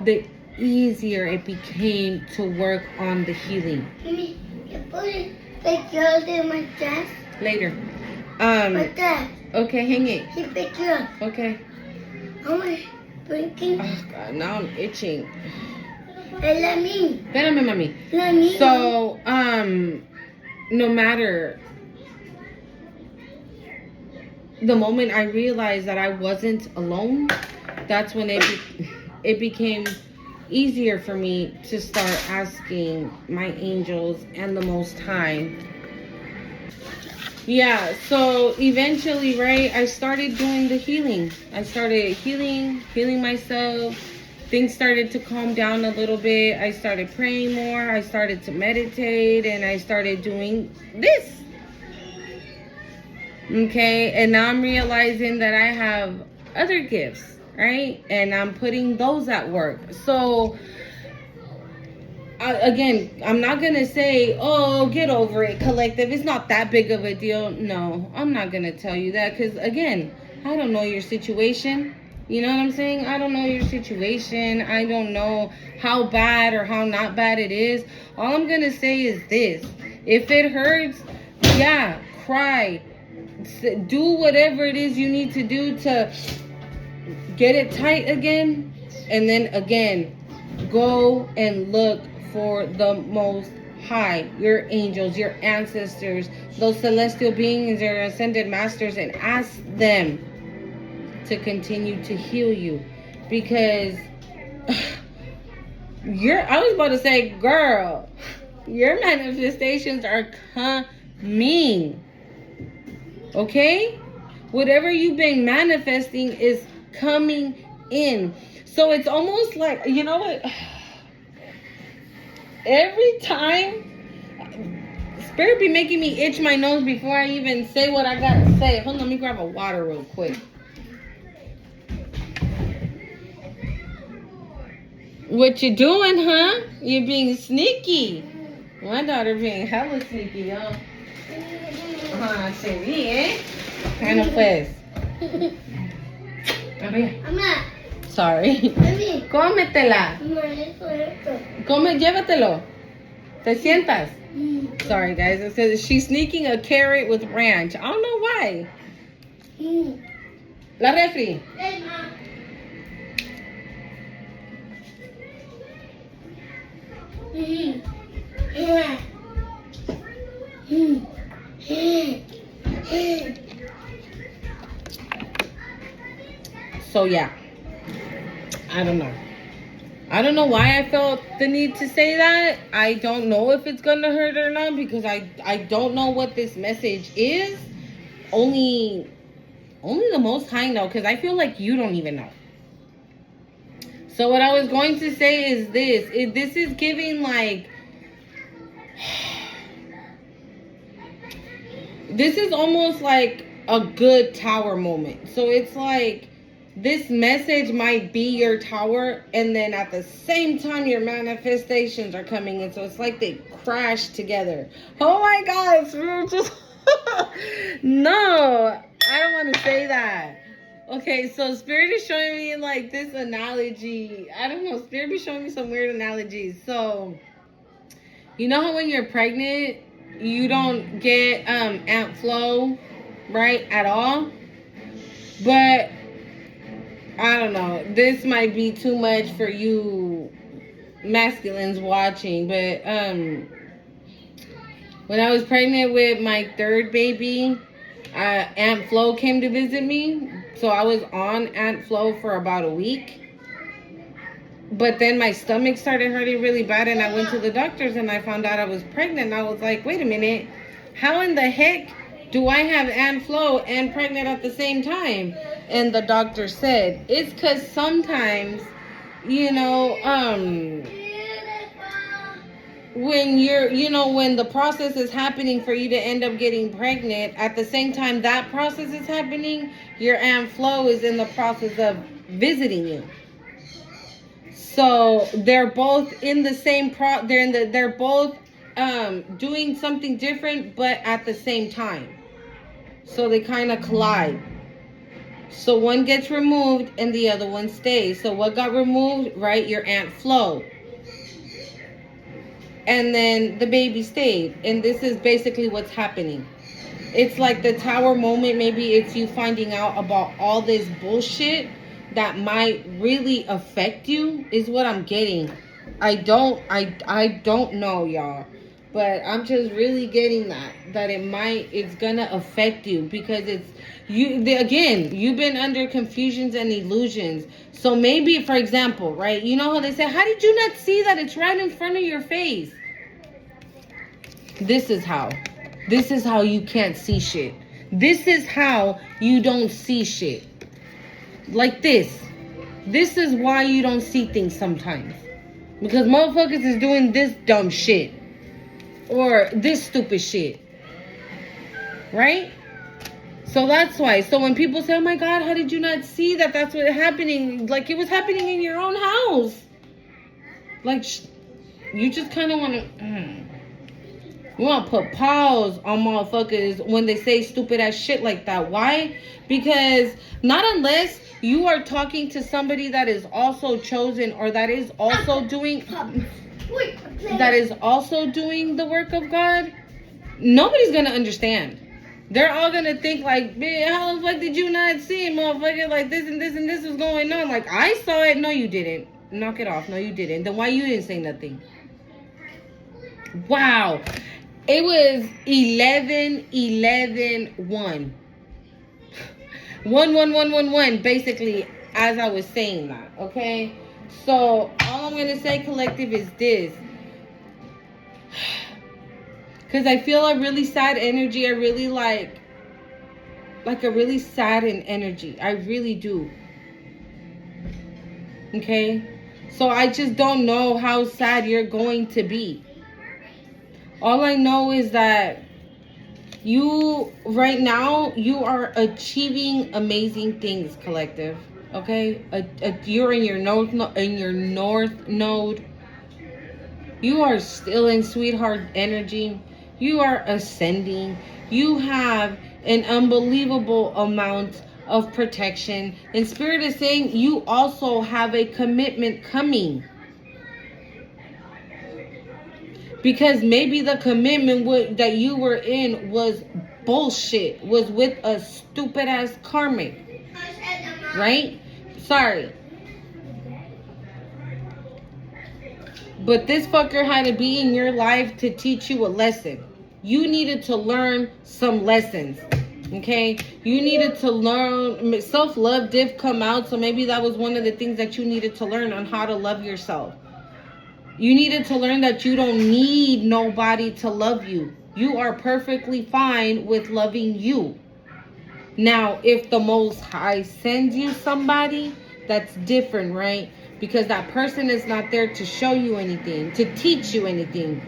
the easier it became to work on the healing. You put pictures in my chest. Later. Like that. Okay, hang it. He picked you up. Okay. I'm drinking. Oh, God, now I'm itching. Hey, let me. Espérame, mami. Let me. So, no matter... The moment I realized that I wasn't alone, that's when it became easier for me to start asking my angels and the Most High. Yeah, so eventually, right, I started doing the healing. I started healing myself. Things started to calm down a little bit. I started praying more. I started to meditate, and I started doing this. Okay, and now I'm realizing that I have other gifts, right? And I'm putting those at work. So again, I'm not gonna say, oh, get over it, collective, it's not that big of a deal. No, I'm not gonna tell you that, because again, I don't know your situation. You know what I'm saying? I don't know your situation. I don't know how bad or how not bad it is. All I'm gonna say is this: if it hurts, yeah, cry, do whatever it is you need to do to get it tight again, and then again, go and look for the Most High, your angels, your ancestors, those celestial beings, your ascended masters, and ask them to continue to heal you. Because I was about to say, girl, your manifestations are coming. Okay? Whatever you've been manifesting is coming in. So it's almost like, you know what? Every time, Spirit be making me itch my nose before I even say what I gotta say. Hold on, let me grab a water real quick. What you doing, huh? You're being sneaky. My daughter being hella sneaky, yo. Se vi, eh? Bueno, pues. A ver. Mamá. Sorry. Cómetela. Llévatelo. Te sientas. Sorry, guys. It says she's sneaking a carrot with ranch. I don't know why. La refri. So yeah, I don't know. I don't know why I felt the need to say that. I don't know if it's gonna hurt or not, because I don't know what this message is. Only the Most High know, because I feel like you don't even know. So what I was going to say is this. This is giving like... This is almost like a good tower moment. So it's like this message might be your tower, and then at the same time your manifestations are coming in. So it's like they crash together. Oh my gosh, we're just... No, I don't want to say that. Okay, so Spirit is showing me like this analogy. I don't know, Spirit be showing me some weird analogies. So, you know how when you're pregnant, you don't get Aunt Flo, right, at all? But, I don't know, this might be too much for you masculines watching, but when I was pregnant with my third baby, Aunt Flo came to visit me. So I was on Aunt Flo for about a week. But then my stomach started hurting really bad, and I went to the doctors and I found out I was pregnant. I was like, wait a minute, how in the heck do I have Aunt Flo and pregnant at the same time? And the doctor said, it's because sometimes, you know, when when the process is happening for you to end up getting pregnant, at the same time that process is happening, your Aunt Flo is in the process of visiting you. So they're both in the same they're both doing something different, but at the same time. So they kind of collide. So one gets removed and the other one stays. So what got removed, right? Your Aunt Flo. And then the baby stayed. And this is basically what's happening. It's like the tower moment. Maybe it's you finding out about all this bullshit that might really affect you, is what I'm getting. I don't know, y'all. But I'm just really getting that it's gonna affect you, because you've been under confusions and illusions. So maybe, for example, right, you know how they say, how did you not see that it's right in front of your face? This is how you can't see shit. This is how you don't see shit. Like this is why you don't see things sometimes, because motherfuckers is doing this dumb shit or this stupid shit, right? So that's why. So when people say, oh my God, how did you not see that that's what happening? Like, it was happening in your own house. Like, you just kind of want to... You want to put pause on motherfuckers when they say stupid ass shit like that. Why? Because not unless you are talking to somebody that is also chosen or that is also doing the work of God, nobody's gonna understand. They're all gonna think like, man, how the fuck did you not see, motherfucker? Like this and this and this was going on. Like, I saw it. No, you didn't. Knock it off. No, you didn't. Then why you didn't say nothing? Wow. It was 11, 11, 1. 1, 1, 1, 1, 1, basically, as I was saying that, okay? So, all I'm going to say, collective, is this. Because I feel a really sad energy. I really like a really saddened energy. I really do. Okay? So, I just don't know how sad you're going to be. All I know is that you, right now, you are achieving amazing things, collective. Okay? You're in your north node. You are still in sweetheart energy. You are ascending. You have an unbelievable amount of protection. And Spirit is saying you also have a commitment coming. Because maybe the commitment that you were in was bullshit. Was with a stupid ass karmic. Right? Sorry. But this fucker had to be in your life to teach you a lesson. You needed to learn some lessons. Okay? You needed to learn. Self-love did come out. So maybe that was one of the things that you needed to learn on how to love yourself. You needed to learn that you don't need nobody to love you. You are perfectly fine with loving you. Now, if the Most High sends you somebody, that's different, right? Because that person is not there to show you anything, to teach you anything.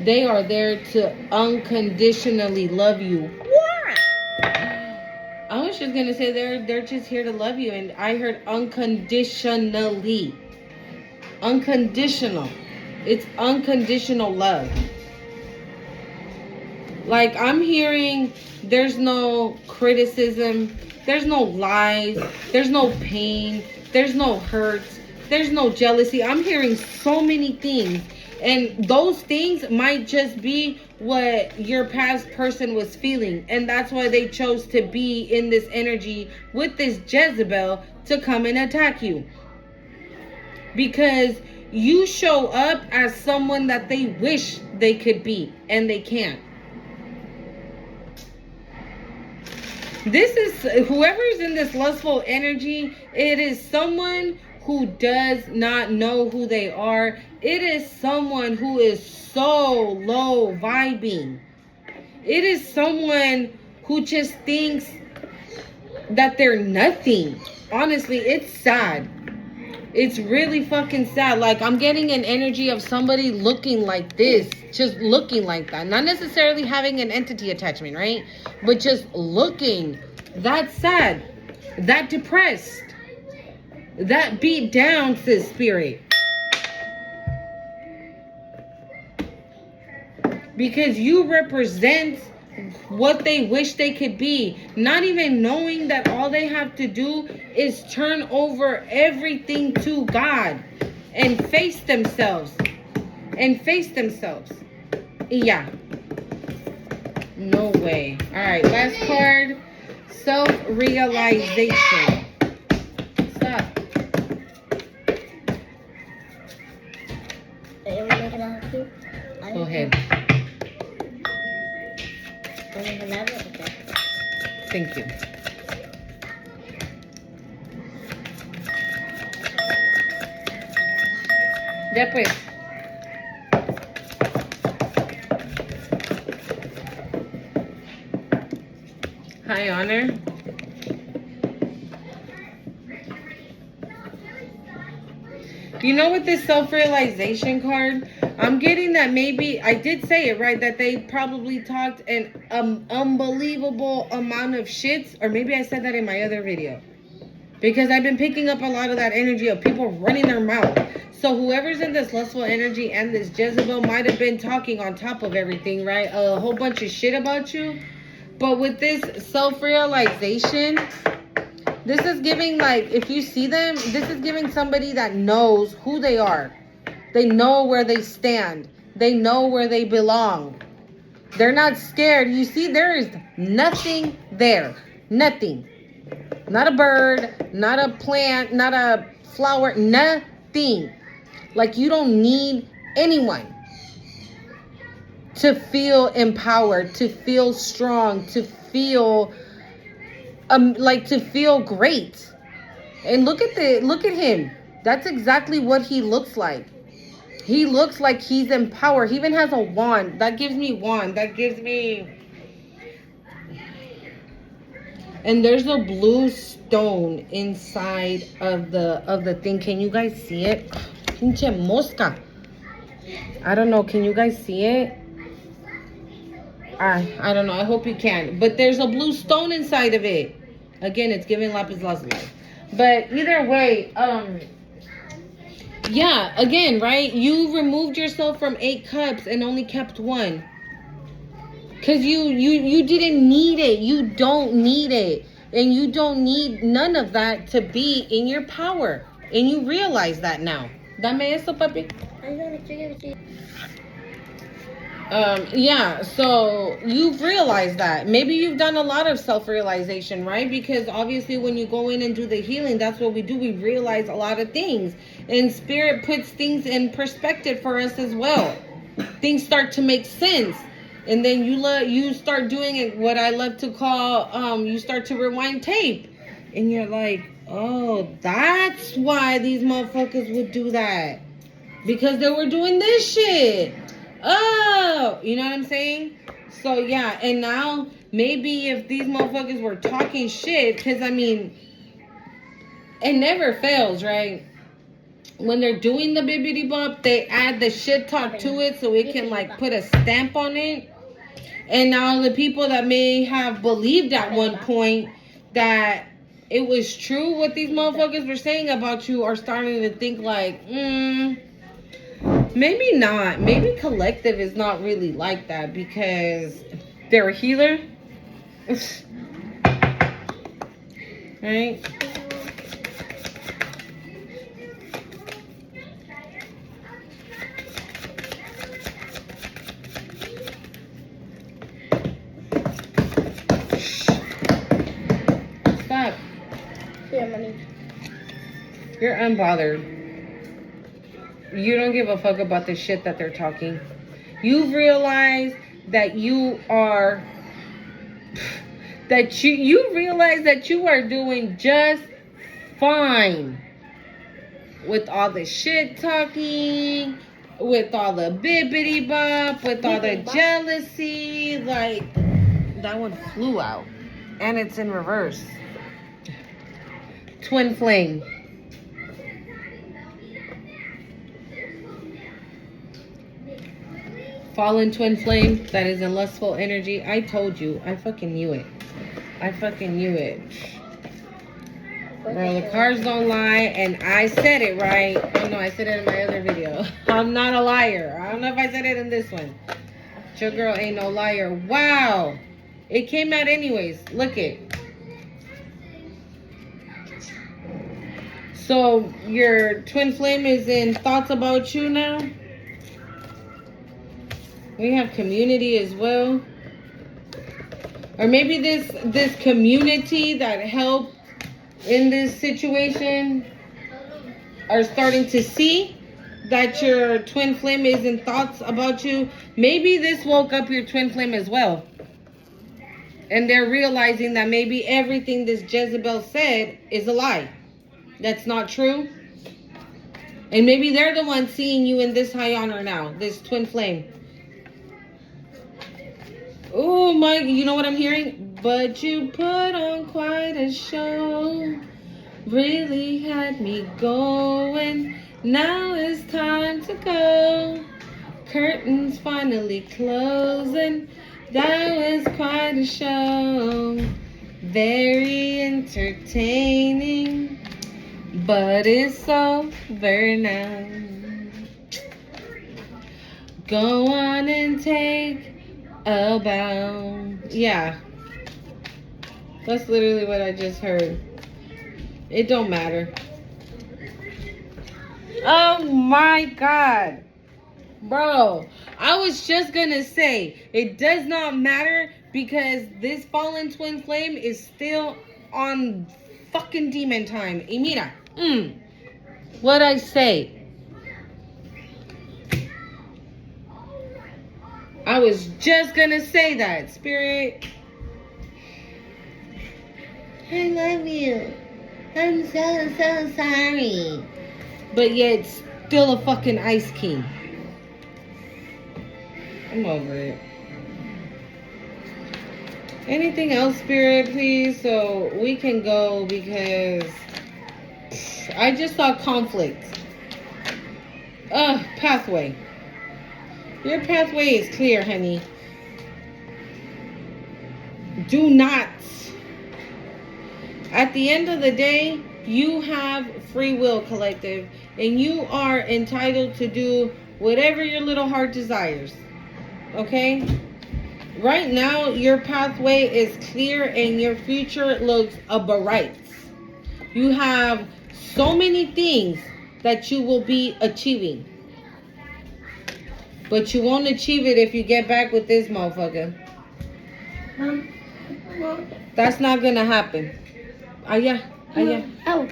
They are there to unconditionally love you. What? I was just going to say they're just here to love you. And I heard unconditionally. Unconditional. It's unconditional love. Like, I'm hearing there's no criticism, there's no lies, there's no pain, there's no hurts, there's no jealousy. I'm hearing so many things. And those things might just be what your past person was feeling. And that's why they chose to be in this energy with this Jezebel to come and attack you. Because you show up as someone that they wish they could be, and they can't. This is, whoever's in this lustful energy, it is someone who does not know who they are. It is someone who is so low vibing. It is someone who just thinks that they're nothing. Honestly, it's sad. It's really fucking sad. Like, I'm getting an energy of somebody looking like this. Just looking like that. Not necessarily having an entity attachment, right? But just looking that sad. That depressed. That beat down, sis spirit. Because you represent what they wish they could be, not even knowing that all they have to do is turn over everything to God and face themselves. Yeah. No way. All right, last card. Self-realization. Stop. Go ahead. Thank you. Ya pues. High honor. You know, with this self-realization card, I'm getting that maybe, I did say it, right? That they probably talked an unbelievable amount of shits. Or maybe I said that in my other video. Because I've been picking up a lot of that energy of people running their mouth. So whoever's in this lustful energy and this Jezebel might have been talking on top of everything, right? A whole bunch of shit about you. But with this self-realization, this is giving, like, if you see them, this is giving somebody that knows who they are. They know where they stand. They know where they belong. They're not scared. You see, there is nothing there. Nothing. Not a bird, not a plant, not a flower, nothing. Like, you don't need anyone to feel empowered, to feel strong, to feel to feel great. And look at him. That's exactly what he looks like. He looks like he's empowered. He even has a wand. That gives me wand. That gives me. And there's a blue stone inside of the thing. Can you guys see it? Pinche mosca. I don't know. Can you guys see it? I don't know. I hope you can. But there's a blue stone inside of it. Again, it's giving lapis lazuli. But either way, yeah, again, right? You removed yourself from 8 cups and only kept 1. Because you didn't need it. You don't need it. And you don't need none of that to be in your power. And you realize that now. Dame eso, papi. Yeah, so you've realized that. Maybe you've done a lot of self-realization, right? Because obviously when you go in and do the healing, that's what we do. We realize a lot of things. And Spirit puts things in perspective for us as well. Things start to make sense. And then you start doing it, what I love to call, you start to rewind tape. And you're like, oh, that's why these motherfuckers would do that. Because they were doing this shit. Oh, you know what I'm saying? So, yeah, and now maybe if these motherfuckers were talking shit, because, I mean, it never fails, right? When they're doing the bibbidi bop, they add the shit talk to it so it can, like, put a stamp on it. And now the people that may have believed at one point that it was true what these motherfuckers were saying about you are starting to think like, maybe not. Maybe collective is not really like that because they're a healer. Right? Stop. You're unbothered. You don't give a fuck about the shit that they're talking. You've realized that you are you realize that you are doing just fine with all the shit talking, with all the bibbity bop, with all the jealousy. Like, that one flew out and it's in reverse. Twin flame. Fallen twin flame that is in lustful energy. I told you. I fucking knew it. I fucking knew it. Bro, the cards don't lie, and I said it right. Oh no, I said it in my other video. I'm not a liar. I don't know if I said it in this one. Your girl ain't no liar. Wow. It came out anyways. Look it. So your twin flame is in thoughts about you now. We have community as well. Or maybe this community that helped in this situation are starting to see that your twin flame is in thoughts about you. Maybe this woke up your twin flame as well. And they're realizing that maybe everything this Jezebel said is a lie. That's not true. And maybe they're the ones seeing you in this high honor now, this twin flame. Oh my, you know what I'm hearing? But you put on quite a show. Really had me going. Now it's time to go. Curtains finally closing. That was quite a show. Very entertaining. But it's over now. Go on and take a bow. Yeah. That's literally what I just heard. It don't matter. Oh my God. Bro, I was just gonna say, it does not matter because this fallen twin flame is still on fucking demon time. Y mira, what I say? I was just gonna say that, Spirit. I love you. I'm so sorry. But yet, still a fucking Ice King. I'm over it. Anything else, Spirit, please? So we can go because I just saw conflict. Pathway. Your pathway is clear, honey. Do not. At the end of the day, you have free will, collective, and you are entitled to do whatever your little heart desires. Okay? Right now, your pathway is clear and your future looks bright. You have so many things that you will be achieving. But you won't achieve it if you get back with this motherfucker. That's not gonna happen. Yeah. Oh.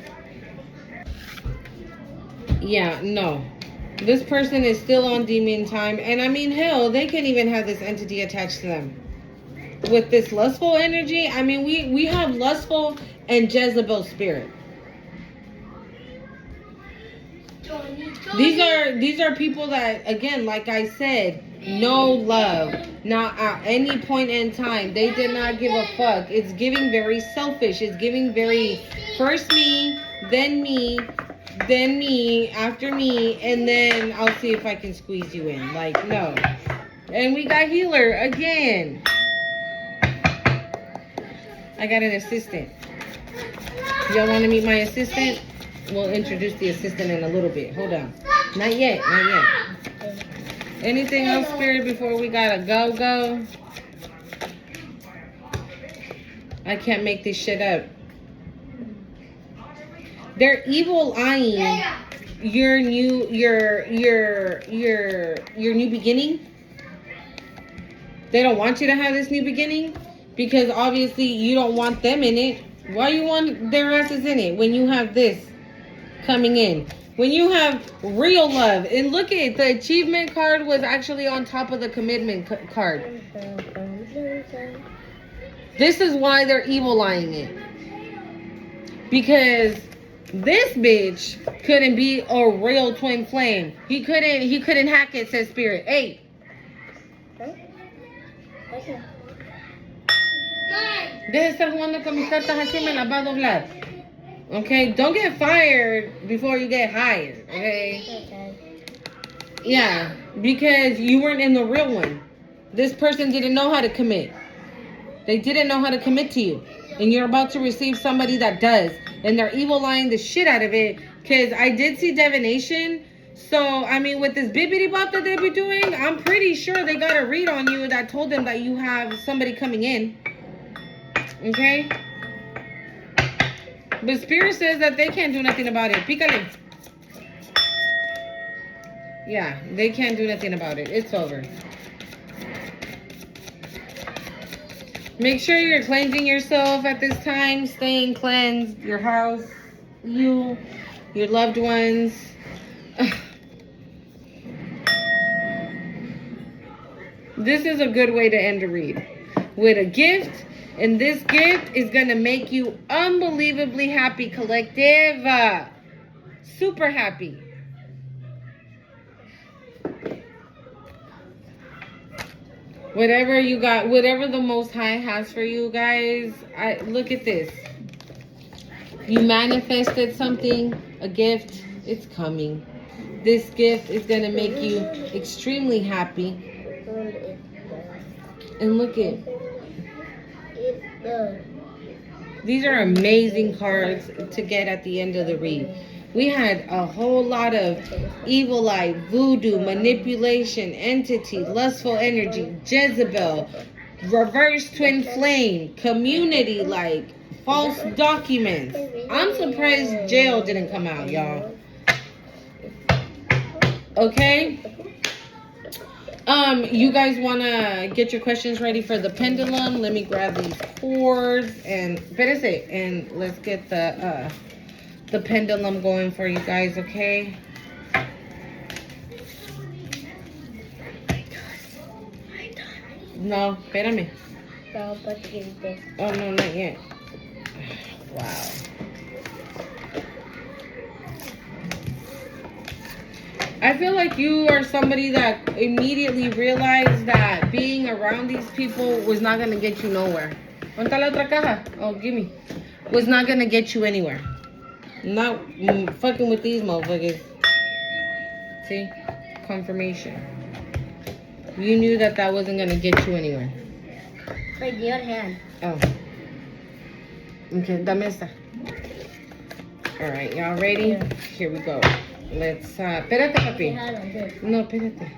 Yeah, no. This person is still on demon time. And I mean, hell, they can even have this entity attached to them. With this lustful energy, I mean, we have lustful and Jezebel spirit. These are people that, again, like I said, no love. Not at any point in time. They did not give a fuck. It's giving very selfish. It's giving very first me, then me, then me, after me, and then I'll see if I can squeeze you in. Like, no. And we got healer again. I got an assistant. Y'all want to meet my assistant? We'll introduce the assistant in a little bit. Hold on. Not yet. Anything else, Spirit, before we gotta go? I can't make this shit up. They're evil eyeing your new beginning. They don't want you to have this new beginning because obviously you don't want them in it. Why you want their asses in it when you have this coming in? When you have real love. And look at it, the achievement card was actually on top of the commitment card. This is why they're evil eyeing it. Because this bitch couldn't be a real twin flame. He couldn't hack it, says Spirit. Hey. Deja de estar jugando con mis cartas así, me las va a doblar. Okay? Don't get fired before you get hired. Okay? Yeah. Because you weren't in the real one. This person didn't know how to commit. They didn't know how to commit to you. And you're about to receive somebody that does. And they're evil lying the shit out of it. Because I did see divination. So, I mean, with this bibbity bop that they be doing, I'm pretty sure they got a read on you that told them that you have somebody coming in. Okay? But Spirit says that they can't do nothing about it. Pícale. Yeah, they can't do nothing about it. It's over. Make sure you're cleansing yourself at this time. Staying cleansed. Your house. You. Your loved ones. This is a good way to end a read. With a gift. And this gift is going to make you unbelievably happy, collective. Super happy. Whatever you got, whatever the Most High has for you guys, look at this. You manifested something, a gift, it's coming. This gift is going to make you extremely happy. And look at, these are amazing cards to get at the end of the read. We had a whole lot of evil eye, voodoo, manipulation, entity, lustful energy, Jezebel, reverse twin flame, community, like false documents. I'm surprised jail didn't come out, y'all. Okay? You guys want to get your questions ready for the pendulum? Let me grab these cords and let's get the pendulum going for you guys, okay? No, espérame. Oh, no, not yet. Wow. I feel like you are somebody that immediately realized that being around these people was not going to get you nowhere. ¿Dónde está la otra caja? Oh, gimme. Was not going to get you anywhere. Not fucking with these motherfuckers. See? Confirmation. You knew that that wasn't going to get you anywhere. Wait, the other hand. Oh. Okay, dame esta. All right, y'all ready? Yeah. Here we go. Let's, espérate, papi. No, espérate.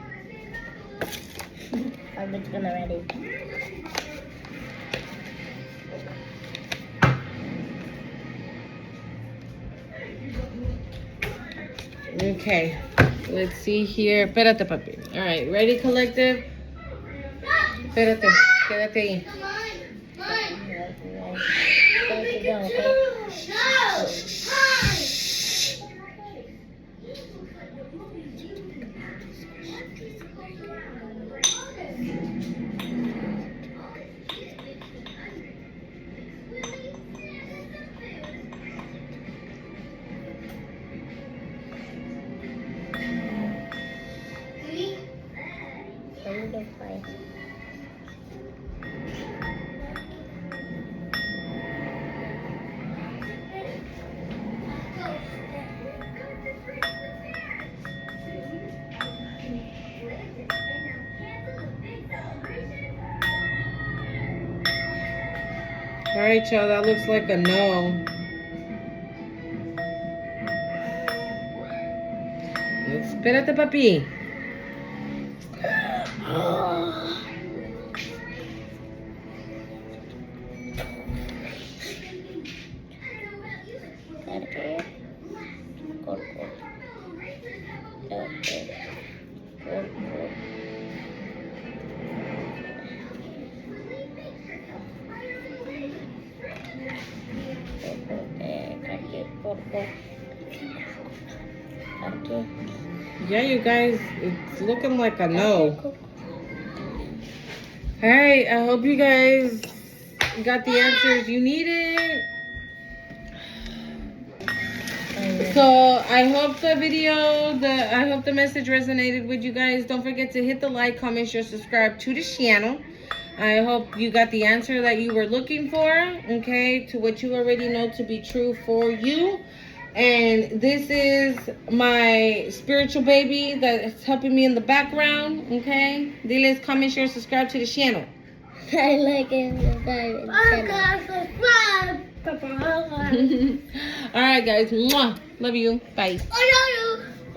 I'm just gonna ready. Okay, let's see here. Espérate, papi. All right, ready, collective? Espérate, quédate ahí. All right, y'all, that looks like a no. Espérate, papi. Yeah, you guys, it's looking like a no. All right, I hope you guys got the answers you needed. So I hope the I hope the message resonated with you guys. Don't forget to hit the like, comment, share, subscribe to the channel. I hope you got the answer that you were looking for, okay, to what you already know to be true for you. And this is my spiritual baby that's helping me in the background, okay? Diles, comment, share, subscribe to the channel. I like it. Subscribe. All right, guys. Mwah. Love you. Bye.